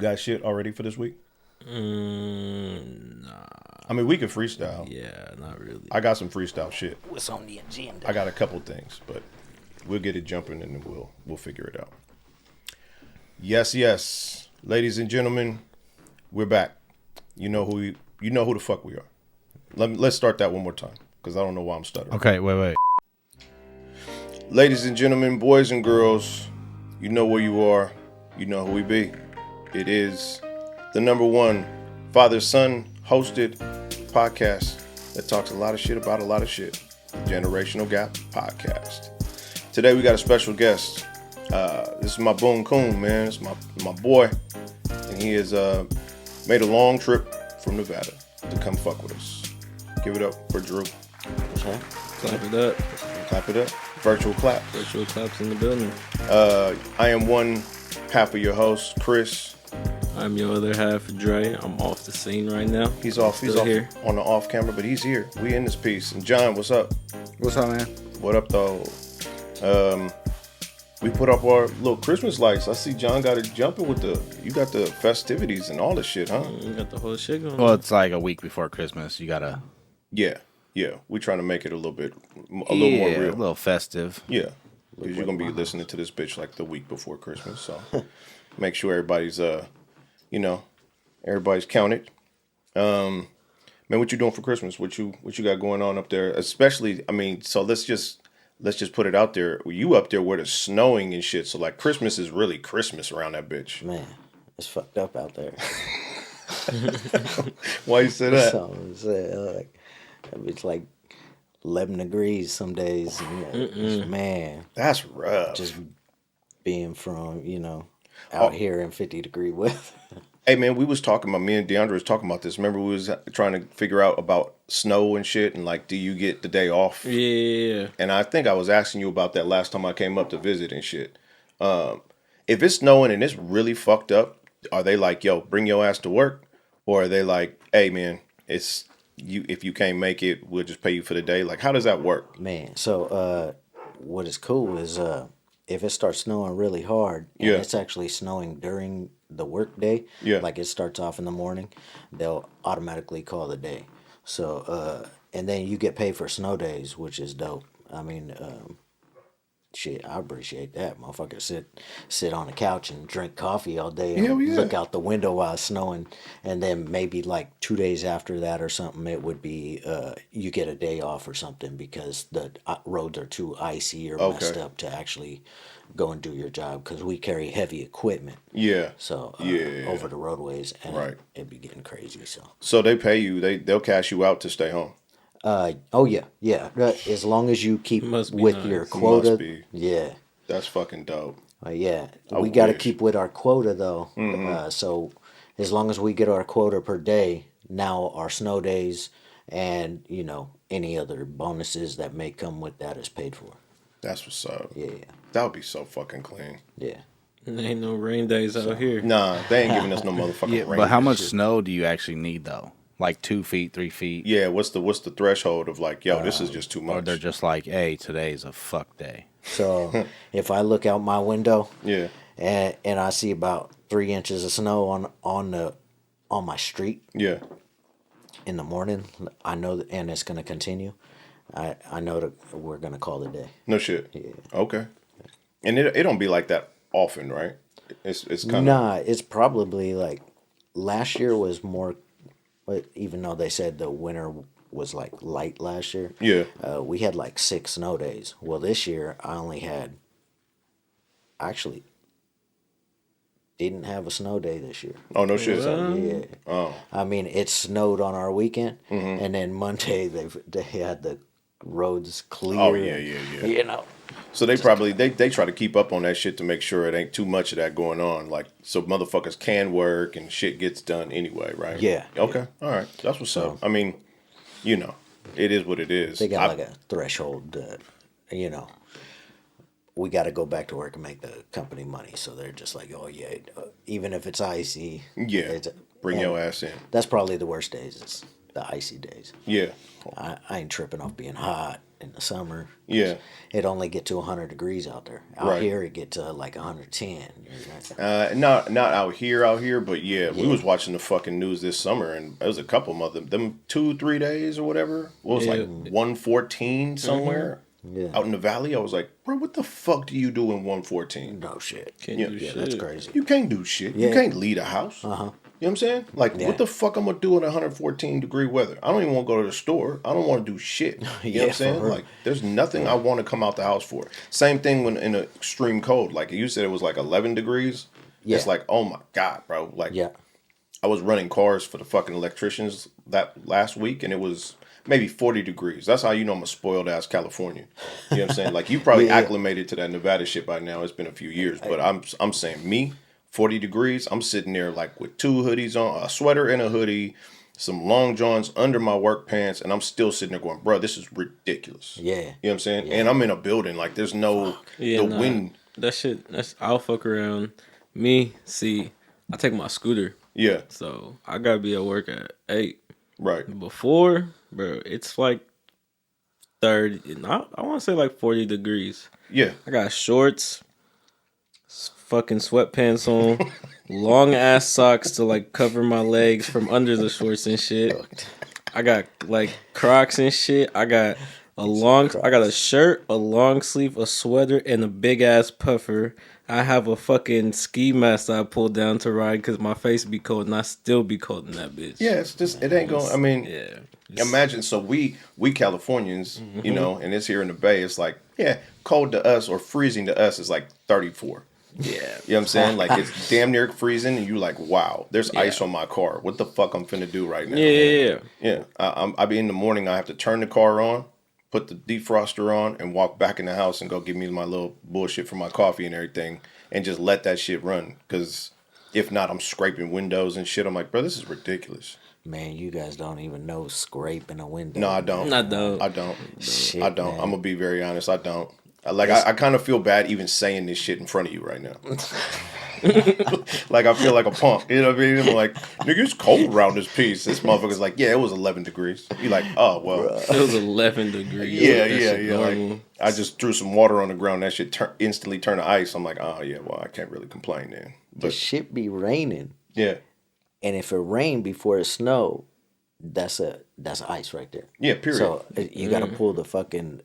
got shit already for this week? Nah. I mean, we can freestyle. Yeah, not really. I got some freestyle shit. What's on the agenda? I got a couple things, but we'll get it jumping and then we'll figure it out. Yes, ladies and gentlemen, we're back. You know who the fuck we are. Let's start that one more time because I don't know why I'm stuttering. Okay, wait. Ladies and gentlemen, boys and girls, you know where you are. You know who we be. It is the number one father-son hosted podcast that talks a lot of shit about a lot of shit. The Generational Gap Podcast. Today we got a special guest. This is my Boone Coon, man. It's my boy. And he has made a long trip from Nevada to come fuck with us. Give it up for Drew. Okay. Clap it up. Clap it up. Virtual clap. Virtual claps in the building. I am one half of your host, Chris. I'm your other half, Dre. I'm off the scene right now. He's off here on the off camera, but he's here. We in this piece. And John, what's up? What's up, man? What up, though? We put up our little Christmas lights. I see John got it jumping with you got the festivities and all the shit, huh? You got the whole shit going. Well, it's like a week before Christmas. You gotta. Yeah. We're trying to make it a little more real. A little festive. Yeah. Because you're going to be listening to this bitch like the week before Christmas. So make sure everybody's, everybody's counted. Man, what you doing for Christmas? What you got going on up there? Especially, I mean, so let's just put it out there. You up there where it's snowing and shit. So like Christmas is really Christmas around that bitch. Man, it's fucked up out there. Why you say that? It's like 11 degrees some days. Man, That's rough. just being from, out here in 50-degree weather. Hey man, we was talking about, me and DeAndre was talking about this. Remember we was trying to figure out about snow and shit and like, do you get the day off? Yeah. And I think I was asking you about that last time I came up to visit and shit. If it's snowing and it's really fucked up, are they like, yo, bring your ass to work? Or are they like, hey man, it's you. If you can't make it, we'll just pay you for the day. Like, how does that work? Man, so what is cool is if it starts snowing really hard and it's actually snowing during the work day, like it starts off in the morning, they'll automatically call the day. So and then you get paid for snow days, which is dope. I mean, shit, I appreciate that. Motherfucker sit on the couch and drink coffee all day and look out the window while it's snowing. And then maybe like 2 days after that or something, it would be you get a day off or something because the roads are too icy or messed up to actually go and do your job because we carry heavy equipment. Yeah. So over the roadways and it'd be getting crazy. So they pay you. They'll cash you out to stay home. Yeah. As long as you keep with your quota. Must be. Yeah. That's fucking dope. We got to keep with our quota though. So as long as we get our quota per day, now our snow days and any other bonuses that may come with that is paid for. That's what's up. Yeah. That would be so fucking clean. Yeah. There ain't no rain days out here. Nah, they ain't giving us no motherfucking rain. But how much snow do you actually need though? Like 2 feet, 3 feet? Yeah, what's the threshold of like, yo, this is just too much? Or they're just like, hey, today's a fuck day. So if I look out my window, and I see about 3 inches of snow on my street, in the morning, I know that, and it's gonna continue. I know that we're gonna call it a day. No shit. Yeah. Okay. And it don't be like that often, right? It's kind of. Nah, it's probably like last year was more. Even though they said the winter was like light last year, we had like 6 snow days. Well, this year I only had. Actually, didn't have a snow day this year. Oh no shit! So, Oh. I mean, it snowed on our weekend, and then Monday they had the roads clear. Oh yeah. So they probably they try to keep up on that shit to make sure it ain't too much of that going on, like so motherfuckers can work and shit gets done anyway, right? Yeah. Okay. All right. That's what's up. I mean, it is what it is. They got like a threshold. We got to go back to work and make the company money, so they're just like, oh yeah, even if it's icy. Yeah. Bring your ass in. That's probably the worst days. It's the icy days. Yeah. I ain't tripping off being hot in the summer. Yeah. It only get to 100 degrees out there. Out here, it get to like 110. Not out here, but we was watching the fucking news this summer, and there was a couple of them 2-3 days or whatever. What was like 114 somewhere out in the valley. I was like, bro, what the fuck do you do in 114? No shit. Can't do shit. That's crazy. You can't do shit. You can't leave a house. You know what I'm saying? Like, what the fuck I'm going to do in 114 degree weather? I don't even want to go to the store. I don't want to do shit. You know what I'm saying? Like, there's nothing I want to come out the house for. Same thing when in an extreme cold. Like, you said it was like 11 degrees. Yeah. It's like, oh my God, bro. Like, I was running cars for the fucking electricians that last week, and it was maybe 40 degrees. That's how you know I'm a spoiled ass Californian. You know what I'm saying? Like, you probably acclimated to that Nevada shit by now. It's been a few years. But I'm saying me, 40 degrees, I'm sitting there like with 2 hoodies on, a sweater and a hoodie, some long johns under my work pants, and I'm still sitting there going, bro, this is ridiculous. Yeah. You know what I'm saying? Yeah. And I'm in a building, like there's no, wind. That shit, I'll fuck around. Me, see, I take my scooter. Yeah. So I gotta be at work at 8. Right. Before, bro, it's like 30, I want to say like 40 degrees. Yeah. I got shorts, fucking sweatpants on, long ass socks to like cover my legs from under the shorts and shit. I got like Crocs and shit. I got a shirt, a long sleeve, a sweater, and a big ass puffer. I have a fucking ski mask that I pulled down to ride because my face be cold and I still be cold in that bitch. Yeah, it's just, it ain't going, I mean, imagine, so we Californians, you know, and it's here in the Bay, it's like, cold to us or freezing to us is like 34. Yeah. You know what I'm saying? Like, it's damn near freezing, and you like, wow, there's ice on my car. What the fuck I'm finna do right now? Yeah. I be in the morning, I have to turn the car on, put the defroster on, and walk back in the house and go give me my little bullshit for my coffee and everything, and just let that shit run. Because if not, I'm scraping windows and shit. I'm like, bro, this is ridiculous. Man, you guys don't even know scraping a window. No, I don't. I don't. Shit, I don't. Man. I'm gonna be very honest. I don't. I kind of feel bad even saying this shit in front of you right now. Like, I feel like a punk. You know what I mean? I'm like, nigga, it's cold around this piece. This motherfucker's like, yeah, it was 11 degrees. You like, oh, well. It was 11 degrees. Yeah. Like, I just threw some water on the ground. That shit instantly turned to ice. I'm like, oh, yeah, well, I can't really complain then. But the shit be raining. Yeah. And if it rained before it snowed, that's ice right there. Yeah, period. So you got to pull the fucking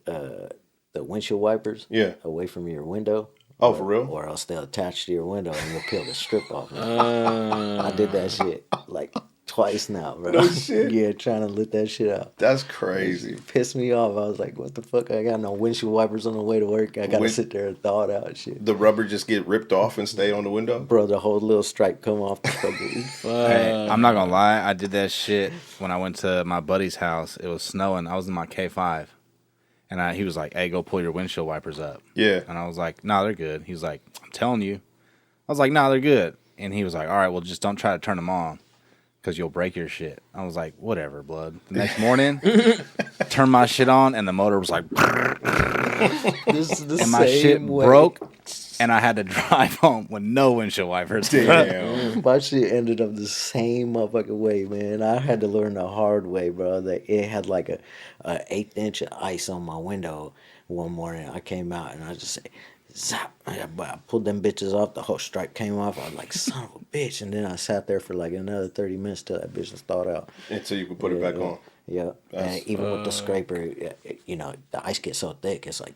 the windshield wipers away from your window. Oh, for real? Or else they'll attach to your window and you'll peel the strip off. I did that shit like twice now, bro. No shit? Yeah, trying to let that shit out. That's crazy. It pissed me off. I was like, what the fuck? I got no windshield wipers on the way to work. I got to sit there and thaw it out and shit. The rubber just get ripped off and stay on the window? Bro, the whole little stripe come off the fucking... Hey, I'm not going to lie. I did that shit when I went to my buddy's house. It was snowing. I was in my K5. And he was like, hey, go pull your windshield wipers up. Yeah. And I was like, nah, they're good. He was like, I'm telling you. I was like, nah, they're good. And he was like, all right, well, just don't try to turn them on because you'll break your shit. I was like, whatever, blood. The next morning, turned my shit on, and the motor was like, and my shit broke, and I had to drive home with no windshield wipers. Damn. My shit ended up the same motherfucking way, man. I had to learn the hard way, bro. That it had like a 1/8 inch of ice on my window one morning. I came out and I just say, zap. I pulled them bitches off. The whole stripe came off. I was like, son of a bitch. And then I sat there for like another 30 minutes till that bitch was thawed out. Until you could put it back on. Yeah. And even with the scraper, you know, the ice gets so thick, it's like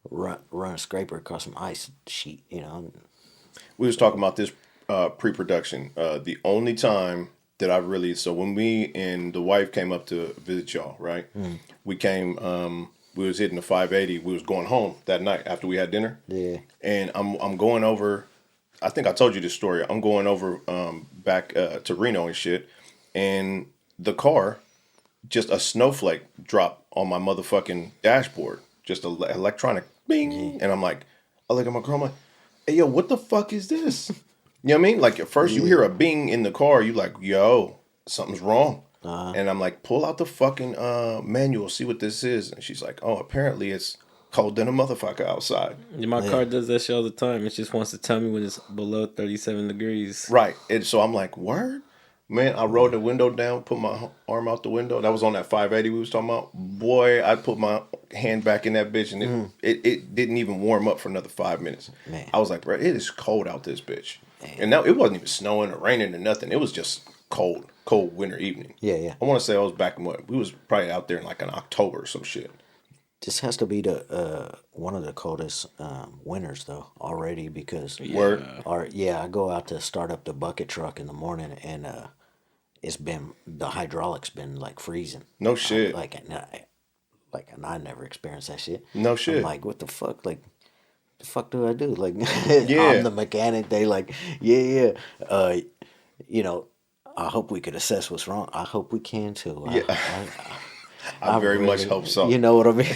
run a scraper across some ice sheet, you know. We was talking about this pre-production. The only time that I really... So when me and the wife came up to visit y'all, right? We came... we was hitting the 580. We was going home that night after we had dinner. Yeah. And I'm going over... I think I told you this story. I'm going over back to Reno and shit. And the car... Just a snowflake dropped on my motherfucking dashboard. Just an electronic bing. Yeah. And I'm like, I look at my girl, I'm like, hey, yo, what the fuck is this? You know what I mean? Like, at first you hear a bing in the car. You like, yo, something's wrong. And I'm like, pull out the fucking manual, see what this is. And she's like, oh, apparently it's cold than a motherfucker outside. My car does that shit all the time. It just wants to tell me when it's below 37 degrees. Right. And so I'm like, word? Man, I rolled the window down, put my arm out the window. That was on that 580 we was talking about. Boy, I put my hand back in that bitch, and it didn't even warm up for another 5 minutes. Man. I was like, bro, it is cold out this bitch. Man. And now it wasn't even snowing or raining or nothing. It was just cold winter evening. Yeah. I want to say I was back in we was probably out there in like in October or some shit. This has to be the one of the coldest winters though already because I go out to start up the bucket truck in the morning and it's been the hydraulics been like freezing. No shit. And I never experienced that shit. No shit. I'm like, what the fuck? Like, the fuck do I do? Like, I'm the mechanic. They like, yeah. You know, I hope we could assess what's wrong. I hope we can too. I very much hope so. You know what I mean?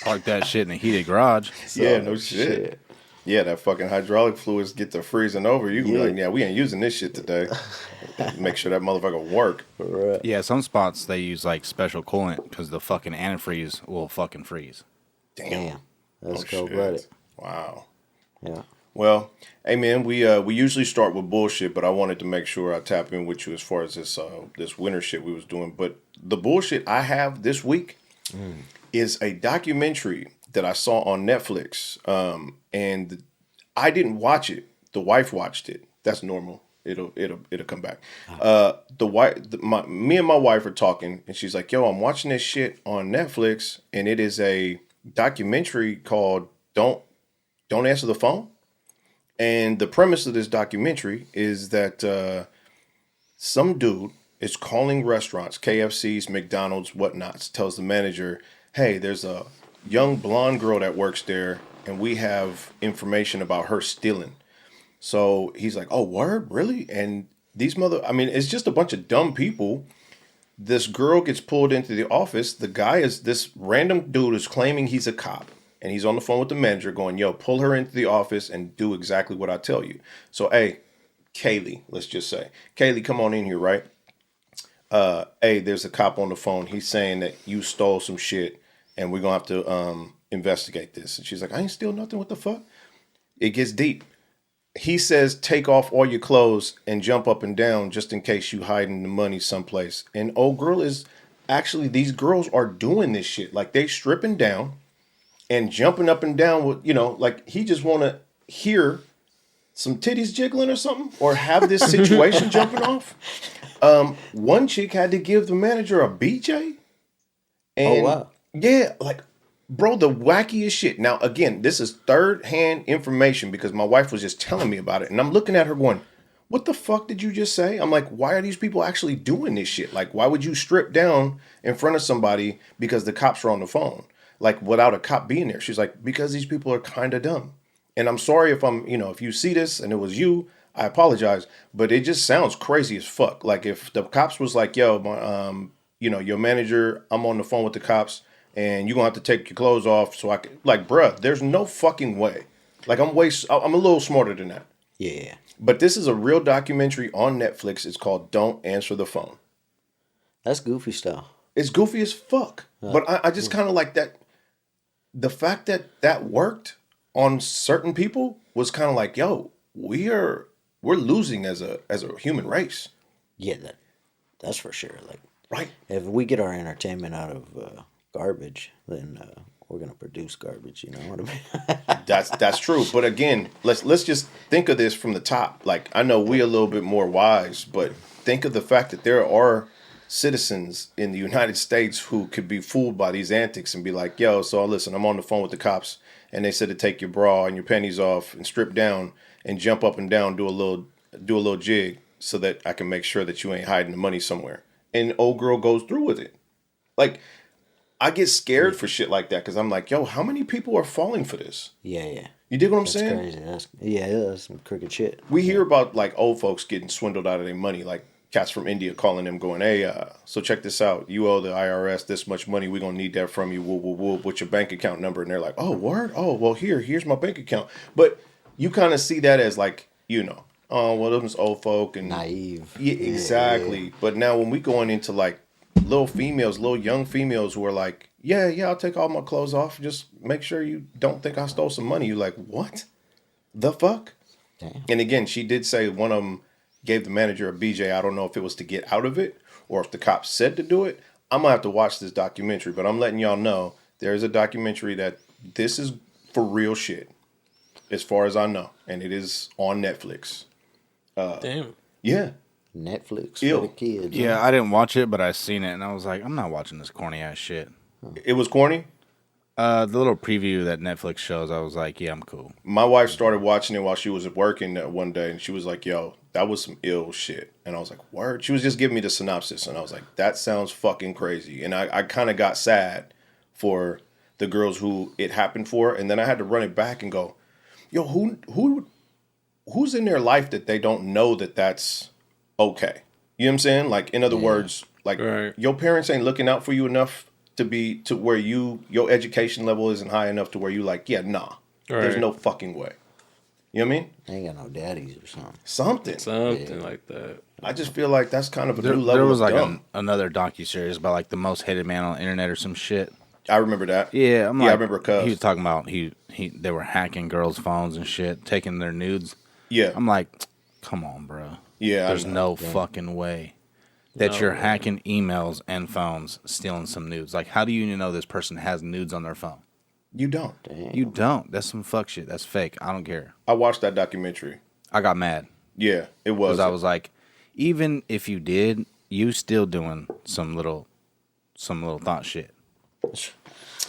Park that shit in a heated garage. No shit. Yeah, that fucking hydraulic fluids get to freezing over. You can be like, yeah, we ain't using this shit today. Make sure that motherfucker work. Right. Yeah, some spots they use like special coolant because the fucking antifreeze will fucking freeze. Damn. That's cold-blooded. Wow. Yeah. Well, hey man, we usually start with bullshit, but I wanted to make sure I tap in with you as far as this winter shit we was doing. But the bullshit I have this week is a documentary that I saw on Netflix, and I didn't watch it. The wife watched it. That's normal. It'll come back. Me and my wife are talking, and she's like, "Yo, I'm watching this shit on Netflix, and it is a documentary called Don't Answer the Phone." And the premise of this documentary is that some dude is calling restaurants, KFCs, McDonald's, whatnots, tells the manager, "Hey, there's a young blonde girl that works there, and we have information about her stealing." So he's like, "Oh, word? Really?" And it's just a bunch of dumb people. This girl gets pulled into the office. This random dude is claiming he's a cop. And he's on the phone with the manager going, "Yo, pull her into the office and do exactly what I tell you." So, hey, Kaylee, let's just say. Kaylee, come on in here, right? Hey, there's a cop on the phone. He's saying that you stole some shit and we're going to have to investigate this. And she's like, "I ain't steal nothing. What the fuck?" It gets deep. He says, "Take off all your clothes and jump up and down just in case you hiding the money someplace." And old girl these girls are doing this shit. Like they stripping down and jumping up and down with, like he just want to hear some titties jiggling or something or have this situation jumping off. One chick had to give the manager a BJ. And oh, wow. Yeah, like, bro, the wackiest shit. Now, again, this is third-hand information because my wife was just telling me about it. And I'm looking at her going, "What the fuck did you just say?" I'm like, why are these people actually doing this shit? Like, why would you strip down in front of somebody because the cops are on the phone? Like, without a cop being there. She's like, "Because these people are kind of dumb." And I'm sorry if if you see this and it was you, I apologize. But it just sounds crazy as fuck. Like, if the cops was like, "Yo, your manager, I'm on the phone with the cops, and you're going to have to take your clothes off so I can," like, bruh, there's no fucking way. Like, I'm a little smarter than that. Yeah. But this is a real documentary on Netflix. It's called Don't Answer the Phone. That's goofy style. It's goofy as fuck. But I just kind of like that. The fact that worked on certain people was kind of like, yo, we're losing as a human race. Yeah, that's for sure. Like, right. If we get our entertainment out of garbage, then we're gonna produce garbage. You know what I mean? That's true. But again, let's just think of this from the top. Like, I know we a little bit more wise, but think of the fact that there are citizens in the United States who could be fooled by these antics and be like, "Yo, so listen, I'm on the phone with the cops and they said to take your bra and your panties off and strip down and jump up and down, do a little jig so that I can make sure that you ain't hiding the money somewhere." And old girl goes through with it. Like, I get scared for shit like that because I'm like, yo, how many people are falling for this? Yeah. You dig what I'm That's saying? Crazy. That's some crooked shit. We hear about like old folks getting swindled out of their money, like cats from India calling them going, "Hey, so check this out. You owe the IRS this much money. We're going to need that from you. What's your bank account number?" And they're like, "Oh, word? Oh, well, here's my bank account." But you kind of see that as like, oh, well, those old folk and naive. Yeah, exactly. Yeah. But now when we going into like little young females who are like, yeah, I'll take all my clothes off. Just make sure you don't think I stole some money. You're like, what the fuck? Damn. And again, she did say one of them gave the manager a BJ. I don't know if it was to get out of it or if the cops said to do it. I'm gonna have to watch this documentary, but I'm letting y'all know there's a documentary that this is for real shit, as far as I know, and it is on Netflix. Damn. Yeah. Netflix Ew. for the kids. Yeah, huh? I didn't watch it, but I seen it, and I was like, I'm not watching this corny ass shit. It was corny. The little preview that Netflix shows, I was like, yeah, I'm cool. My wife started watching it while she was working one day, and she was like, yo, that was some ill shit. And I was like, word? She was just giving me the synopsis, and I was like, that sounds fucking crazy. And I kind of got sad for the girls who it happened for, and then I had to run it back and go, yo, who's in their life that they don't know that that's okay? You know what I'm saying? Like, in other words, like, your parents ain't looking out for you enough to where your education level isn't high enough to where you like, yeah, nah. There's no fucking way. You know what I mean? They ain't got no daddies or something. Something like that. I just feel like that's kind of a new level. There was of like dumb. another docuseries about like the most hated man on the internet or some shit. I remember that. Yeah, I remember Cuz. he was talking about they were hacking girls' phones and shit, taking their nudes. Yeah. I'm like, come on, bro. Yeah, There's no fucking way that you're hacking emails and phones, stealing some nudes. Like, how do you know this person has nudes on their phone? You don't. You don't. That's some fuck shit. That's fake. I don't care. I watched that documentary. I got mad. Yeah, it was. Because I was like, even if you did, you still doing some little thought shit.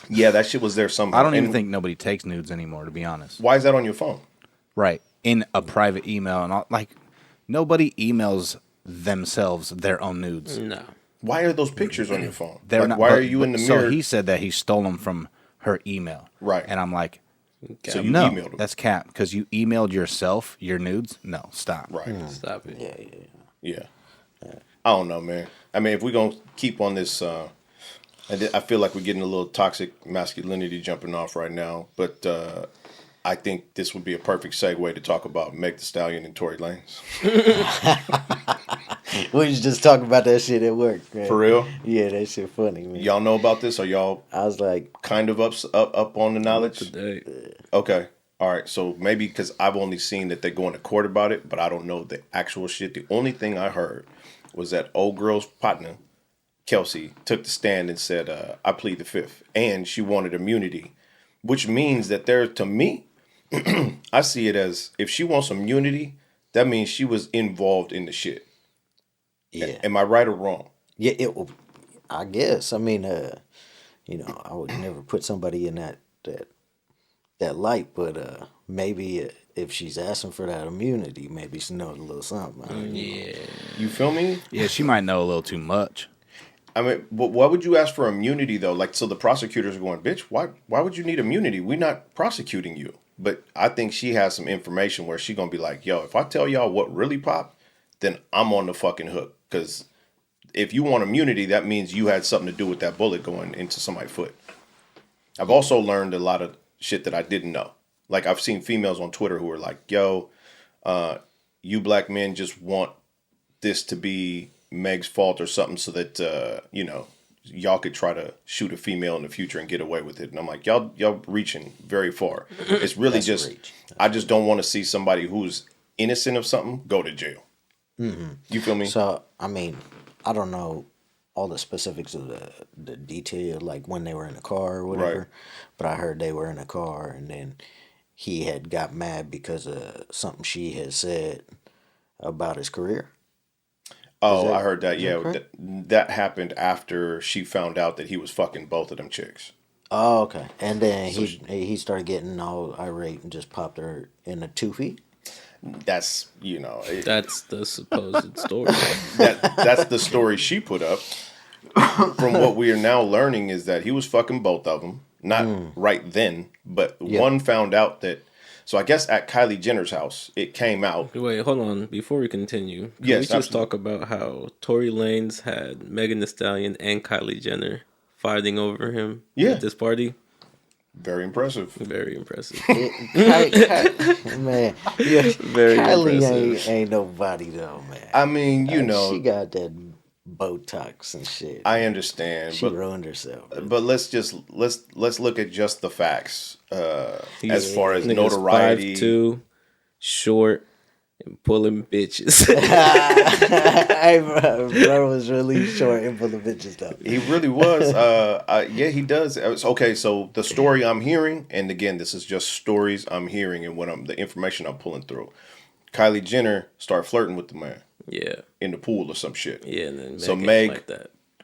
Yeah, that shit was there somehow. I don't even think nobody takes nudes anymore, to be honest. Why is that on your phone? Right. In a private email and all, like, nobody emails themselves their own nudes. No. Why are those pictures on your phone? They're Like, not, why but- are you in the but- mirror? So he said that he stole them from her email. Right. And I'm like, So you no, emailed them. that's cap. Because you emailed yourself your nudes? No, stop. Right. Stop it. Yeah. I don't know, man. I mean, if we're going to keep on this, I feel like we're getting a little toxic masculinity jumping off right now, but I think this would be a perfect segue to talk about Meg Thee Stallion and Tory Lanez. We was just talking about that shit at work, man. For real? Yeah, that shit funny, man. Y'all know about this? Are y'all I was like, kind of up on the knowledge? Today. Okay. All right. So maybe because I've only seen that they're going to court about it, but I don't know the actual shit. The only thing I heard was that old girl's partner, Kelsey, took the stand and said, I plead the fifth. And she wanted immunity, which means that to me, I see it as if she wants immunity, that means she was involved in the shit. yeah. Am I right or wrong? Yeah, I guess. I mean, I would never put somebody in that light, but maybe if she's asking for that immunity, maybe she knows a little something. I don't know. You feel me? Yeah, she might know a little too much. I mean, but why would you ask for immunity though? Like, so the prosecutors are going, bitch, why would you need immunity? We're not prosecuting you. But I think she has some information where she's going to be like, yo, if I tell y'all what really popped, then I'm on the fucking hook. Because if you want immunity, that means you had something to do with that bullet going into somebody's foot. I've also learned a lot of shit that I didn't know. Like, I've seen females on Twitter who are like, yo, you black men just want this to be Meg's fault or something so that, y'all could try to shoot a female in the future and get away with it. And I'm like, y'all reaching very far. It's really I just don't want to see somebody who's innocent of something go to jail. Mm-hmm. You feel me? So, I mean, I don't know all the specifics of the detail, like when they were in the car or whatever, Right. but I heard they were in a car and then he had got mad because of something she had said about his career. Oh, I heard that. Yeah, correct? that happened after she found out that he was fucking both of them chicks. Oh, okay. And then he started getting all irate and just popped her in the 2 feet. That's That's the supposed story. that's the story she put up. From what we are now learning is that he was fucking both of them. Not right then, but one found out that. So I guess at Kylie Jenner's house, it came out. Wait, hold on. Before we continue, can Yes, we just absolutely. talk about how Tory Lanez had Megan Thee Stallion and Kylie Jenner fighting over him at this party? Very impressive. Very impressive. Man, yeah, Very Kylie impressive. ain't nobody though, man. I mean, She got that Botox and shit. I understand, She but ruined herself. let's look at just the facts as far as Nigga's notoriety. 5'2", short, and pulling bitches. Hey, bro was really short and full of bitches though. He really was. Yeah, he does. Okay, so the story I'm hearing, and again, this is just stories I'm hearing and the information I'm pulling through. Kylie Jenner started flirting with the man. Yeah. In the pool or some shit. Yeah, and then so Meg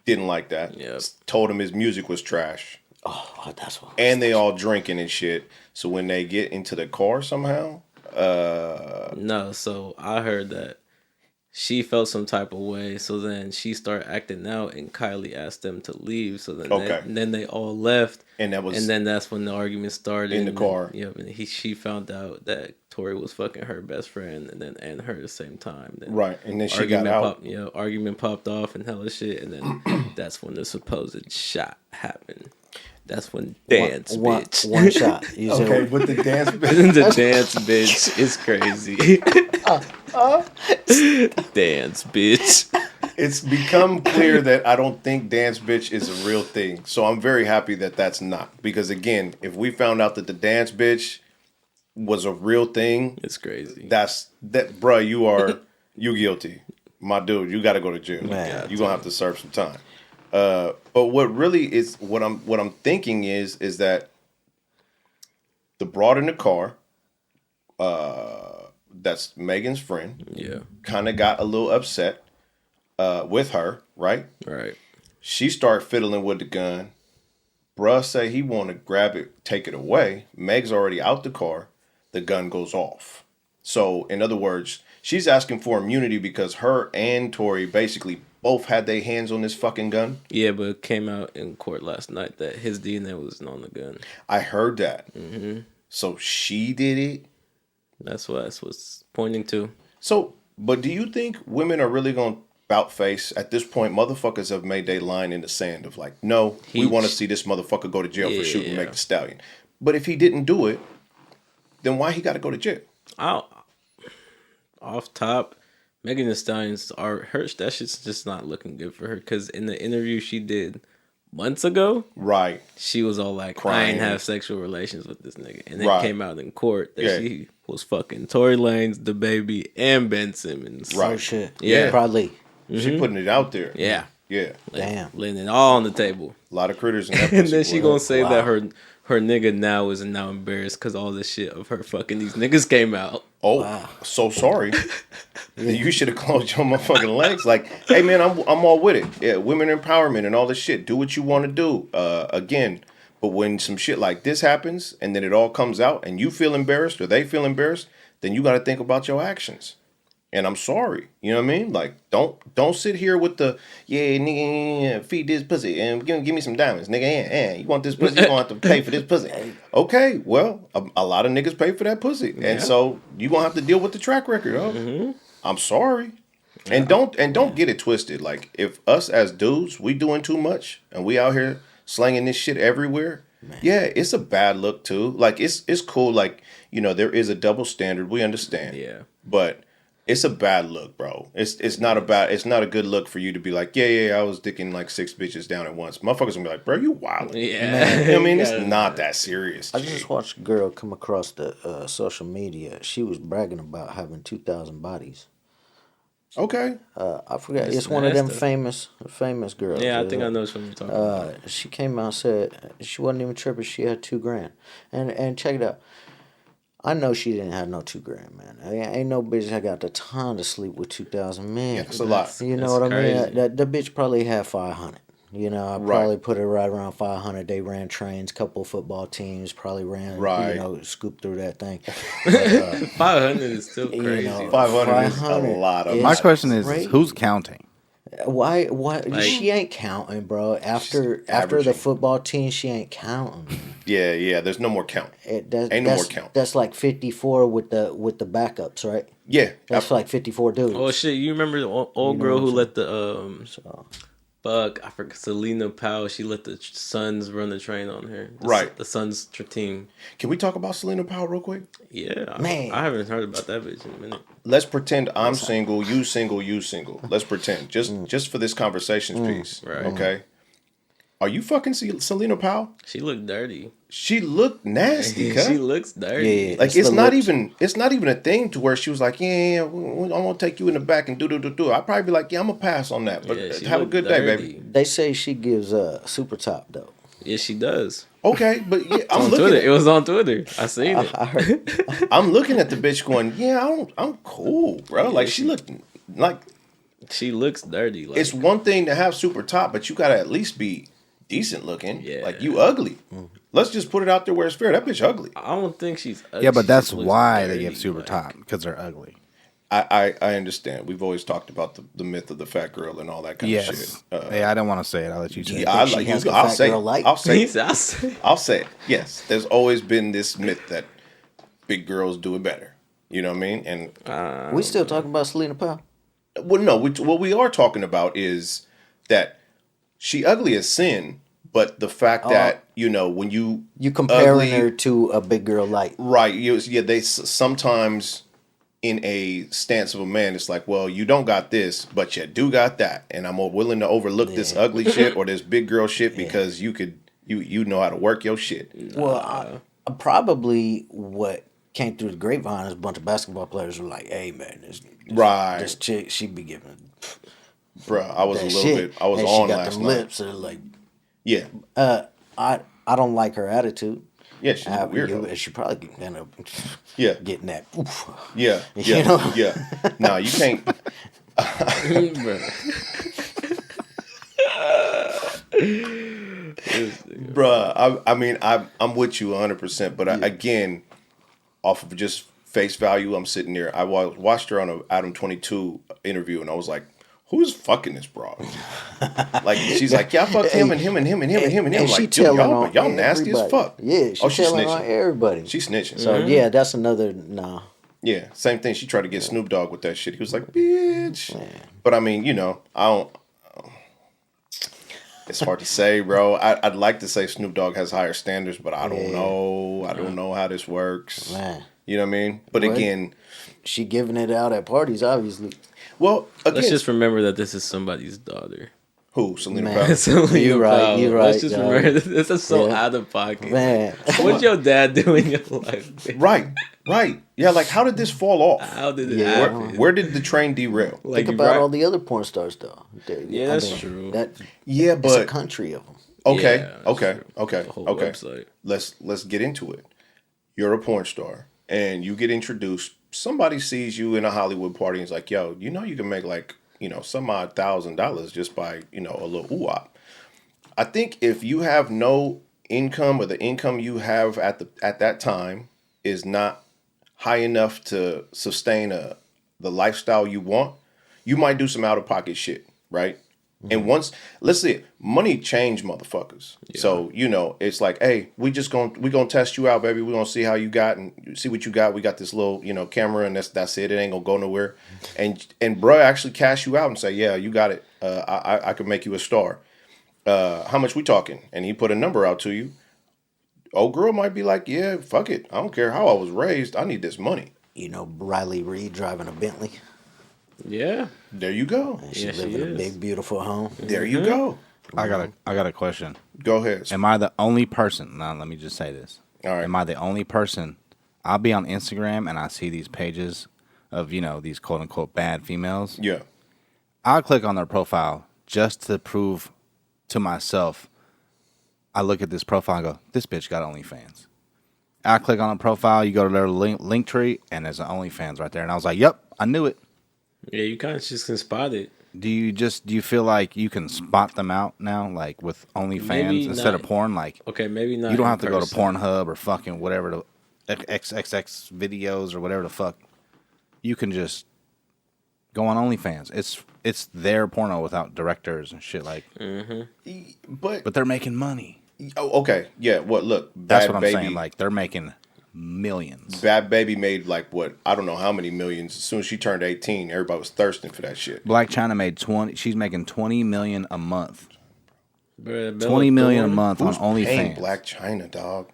didn't like that. Yep. Told him his music was trash. Oh, that's what. And they all drinking and shit. So when they get into the car somehow, no. So I heard that she felt some type of way. So then she started acting out, and Kylie asked them to leave. So then they all left, and then that's when the argument started in the car. Yeah, and she found out that Tory was fucking her best friend, and her at the same time. Then right, and then she got out. Argument popped off and hella shit, and then that's when the supposed shot happened. That's when dance bitch. One shot. Okay, with the dance bitch. The dance bitch is crazy. Dance bitch. It's become clear that I don't think dance bitch is a real thing. So I'm very happy that that's not. Because again, if we found out that the dance bitch was a real thing, it's crazy. Bruh, you guilty. My dude, you gotta go to jail. You're gonna have to serve some time. But what really is what I'm thinking is that the broad in the car, that's Megan's friend, kind of got a little upset with her, right? Right. She started fiddling with the gun. Bruh say he want to grab it, take it away. Meg's already out the car. The gun goes off. So, in other words, she's asking for immunity because her and Tory basically both had their hands on this fucking gun. Yeah, but it came out in court last night that his DNA wasn't on the gun. I heard that. Mm-hmm. So she did it? That's what's pointing to. So, but do you think women are really going to bout face? At this point, motherfuckers have made their line in the sand of like, no, we want to see this motherfucker go to jail for shooting Meg the Stallion. But if he didn't do it, then why he got to go to jail? Off top, Megan Thee Stallion's that shit's just not looking good for her. Because in the interview she did months ago, right, she was all like, crying. I ain't have sexual relations with this nigga. And then came out in court that she was fucking Tory Lanez, DaBaby, and Ben Simmons. Right. Oh, shit. Yeah. Probably. Mm-hmm. She putting it out there. Yeah. Yeah. Damn. Laying it all on the table. A lot of critters in that And then she gonna say that her nigga now is now embarrassed because all this shit of her fucking these niggas came out. Oh, so sorry. You should have closed your motherfucking legs. Like, hey man, I'm all with it. Yeah, women empowerment and all this shit. Do what you want to do. Again, but when some shit like this happens and then it all comes out and you feel embarrassed or they feel embarrassed, then you got to think about your actions. And I'm sorry. You know what I mean? Like, don't sit here with the, nigga, feed this pussy and give me some diamonds, nigga. You want this pussy? You gonna have to pay for this pussy. Okay, well, a lot of niggas pay for that pussy, and so you gonna have to deal with the track record. Oh, I'm sorry. And don't get it twisted. Like, if us as dudes, we doing too much and we out here slanging this shit everywhere. Man. Yeah, it's a bad look too. Like, it's cool. Like, you know, there is a double standard. We understand. Yeah, but it's a bad look, bro. It's not a good look for you to be like, I was dicking like 6 bitches down at once. Motherfuckers gonna be like, bro, you wild. Yeah. You know what I mean? It's not that serious. I just watched a girl come across the social media. She was bragging about having 2,000 bodies. Okay. I forgot. It's one of them famous girls. Yeah, I think I know what you're talking about. She came out and said she wasn't even tripping. She had $2,000. And check it out. I know she didn't have no $2,000, man. Ain't no bitch that got the time to sleep with 2,000 men. Yeah, that's a lot. You know what crazy. I mean? The bitch probably had 500. You know, I probably put it right around 500. They ran trains, couple football teams probably ran, scooped through that thing. But, 500 is still crazy. 500 is a lot of. My question is who's counting? Why? Like, she ain't counting, bro. After the football team, she ain't counting. Yeah. There's no more count. Ain't no more count. That's like 54 with the backups, right? Yeah, that's like 54 dudes. Oh shit! You remember the old girl who let the I forgot, Selena Powell. She let the Suns run the train on her. The Suns team. Can we talk about Selena Powell real quick? Yeah, man. I haven't heard about that bitch in a minute. Let's pretend I'm single, you single, you single. Let's pretend just for this conversations piece, right? Okay. Are you fucking Selena Powell? She looked dirty. She looked nasty. She looks dirty. Yeah, Like it's not even a thing to where she was like, yeah, I'm gonna take you in the back and do. I'd probably be like, yeah, I'm gonna pass on that. But have a good day, baby. They say she gives super top though. Yeah, she does. Okay, but yeah, I'm looking. Twitter. It was on Twitter. I seen it. I heard. I'm looking at the bitch going, yeah, I'm cool, bro. Yeah, Like she looked like she looks dirty. Like, it's one thing to have super top, but you gotta at least be decent looking. Yeah. Like you ugly. Let's just put it out there where it's fair. That bitch ugly. I don't think she's ugly. Yeah, but that's She looks why dirty, they give super like- top, because they're ugly. I understand. We've always talked about the myth of the fat girl and all that kind of shit. Yes. I don't want to say it. I'll let you say it. Yeah, I She like has you. the I'll fat say. girl light. I'll say. I'll I'll say it. Yes, there's always been this myth that big girls do it better. You know what I mean? And We still talking about Selena Powell? well, no. What we are talking about is that she ugly as sin, but the fact that when you comparing her to a big girl light. right, they sometimes in a stance of a man, it's like, well, you don't got this, but you do got that, and I'm willing to overlook this ugly shit or this big girl shit because you know how to work your shit. Well, probably what came through the grapevine is a bunch of basketball players were like, "Hey, man, this chick, she be giving." Bruh, I was a that little shit. bit. I was and on she got last them night. lips that are like, Yeah, I don't like her attitude. yeah, she's a weirdo. She probably end up Yeah, getting that. Oof. yeah, You yeah, know? yeah. No, you can't. Bruh, I mean, I'm with you 100%, but again, off of just face value, I'm sitting there. I watched her on a Adam 22 interview, and I was like, "Who's fucking this broad?" Like she's like, "Yeah, I fucked him and him and him and him and him and him." And Like, she dude, telling y'all on nasty as everybody. fuck. Yeah, she telling on everybody. She snitching. So yeah, that's another no. Yeah, same thing. She tried to get Snoop Dogg with that shit. He was like, "Bitch," but I mean, I don't. It's hard to say, bro. I'd like to say Snoop Dogg has higher standards, but I don't know. I don't know how this works. Man. You know what I mean? But again, she giving it out at parties, obviously. well, again, Let's just remember that this is somebody's daughter. who? Selena Man. Powell. Selena You right, Powell. you Let's right, just dog. remember this is so Yeah. out of pocket. Man, What's your dad doing in your life? Right. Yeah, like how did this fall off? How did it Yeah. happen? Where did the train derail? Like, think you about right- all the other porn stars, though. Yeah, that's true. Yeah, It's a but country of them. okay, Yeah, that's okay, true. okay, The whole okay. website. Let's get into it. You're a porn star, and you get introduced. Somebody sees you in a Hollywood party and is like, "Yo, you can make like some odd $1,000 just by a little ooh-wop." I think if you have no income or the income you have at that time is not high enough to sustain the lifestyle you want, you might do some out of pocket shit, right? And once, let's see, money change motherfuckers. So, it's like, hey, we gonna test you out, baby. We're gonna see how you got and see what you got. We got this little, camera and that's it. It ain't gonna go nowhere. And bro actually cash you out and say, yeah, you got it. I can make you a star. How much we talking? And he put a number out to you. Old girl might be like, yeah, fuck it. I don't care how I was raised. I need this money. Riley Reid driving a Bentley. Yeah. There you go. And she Yeah, she live in a is. big, beautiful home. There you go. I got a question. Go ahead. Am I the only person? Now, let me just say this. All right. Am I the only person? I'll be on Instagram and I see these pages of, these quote unquote bad females. Yeah. I'll click on their profile just to prove to myself. I look at this profile and go, this bitch got OnlyFans. I click on the profile, you go to their link tree, and there's an OnlyFans right there. And I was like, yep, I knew it. Yeah, you kind of just can spot it. Do you feel like you can spot them out now, like with Maybe OnlyFans instead of not. porn? Like, Okay, maybe not. you don't in have to go to person. Pornhub or fucking whatever the XXX videos or whatever the fuck. You can just go on OnlyFans. It's their porno without directors and shit like. But they're making money. Oh, okay. Yeah. What? Look. That's Bad what I'm Baby, saying. Like they're making millions. Bad Baby made like what? I don't know how many millions. As soon as she turned 18, everybody was thirsting for that shit. Black China made 20. She's making 20 million a month. Bruh, 20 million a Thorne. month Who's on paying OnlyFans. Black China, dog?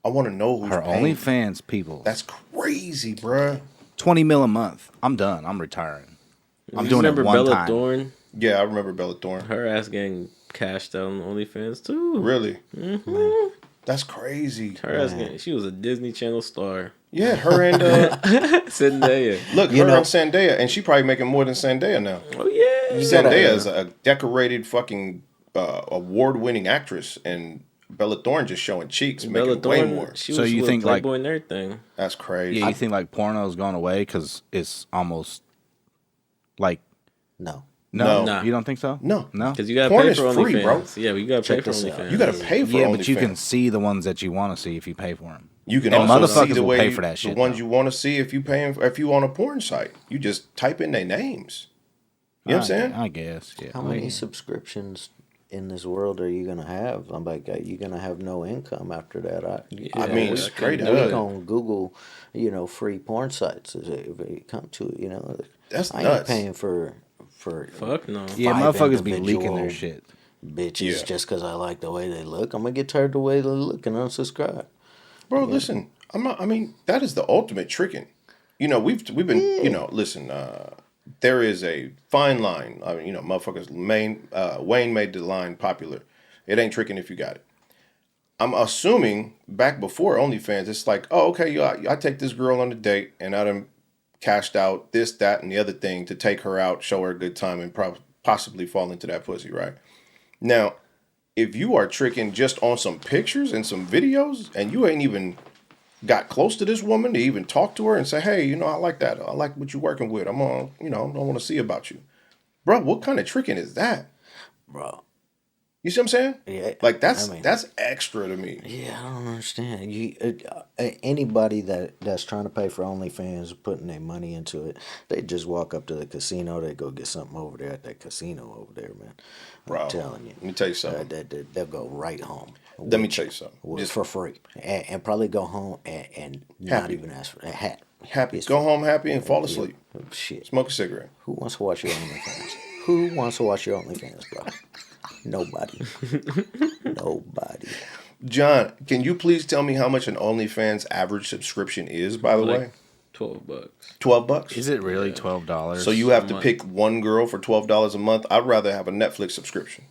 I want to know who's Her paying. OnlyFans people. That's crazy, bruh. 20 mil a month. I'm done. I'm retiring. I'm You doing it remember one Bella time. Thorne? Yeah, I remember Bella Thorne. Her ass getting cashed out on OnlyFans too. Really? Mm-hmm. That's crazy. She was a Disney Channel star. Yeah, her and Zendaya. Look, her and Zendaya, and she probably making more than Zendaya now. Oh yeah, Zendaya is a decorated fucking award-winning actress, and Bella Thorne just showing cheeks, making way more. So you think Playboy and everything? That's crazy. Yeah, you think like porno's gone away because it's almost like No. You don't think so? No. Because you gotta pay for OnlyFans, bro. Yeah, you gotta pay for OnlyFans. You gotta pay for OnlyFans. But you can see the ones that you want to see if you pay for them. You can also see the way pay for that shit, the ones you want to see if you on a porn site. You just type in their names. You know what I'm saying? I guess. Yeah. How many subscriptions in this world are you gonna have? I'm like, are you gonna have no income after that? I mean, straight up. We're gonna Google, free porn sites if it come to it. That's I nuts. ain't paying for. Fuck no. Yeah, motherfuckers be leaking their shit. Bitches, just because I like the way they look, I'm gonna get tired of the way they look and unsubscribe. Bro, listen, I'm not. I mean, that is the ultimate tricking. We've been. Listen. There is a fine line. I mean, motherfuckers. Wayne made the line popular. It ain't tricking if you got it. I'm assuming back before OnlyFans, it's like, oh, okay, I take this girl on a date, and I done cashed out this, that, and the other thing to take her out, show her a good time, and possibly fall into that pussy, right? Now, if you are tricking just on some pictures and some videos, and you ain't even got close to this woman to even talk to her and say, hey, I like that. I like what you're working with. I'm on, I want to see about you. Bro, what kind of tricking is that? Bro. You see what I'm saying? Yeah. Like, that's extra to me. Yeah, I don't understand. Anybody that's trying to pay for OnlyFans, putting their money into it, they just walk up to the casino, they go get something over there at that casino over there, man. Bro, I'm telling you. Let me tell you something. They'll go right home. Let me tell you something. Just for free. And probably go home and not even ask for that. Happy. Go home happy and fall asleep. Shit. Smoke a cigarette. Who wants to watch your OnlyFans? Who wants to watch your OnlyFans, bro? Nobody. Nobody. John, can you please tell me how much an OnlyFans average subscription is, by the way? $12. $12? Is it really $12? So you have to pick one girl for $12 a month? I'd rather have a Netflix subscription.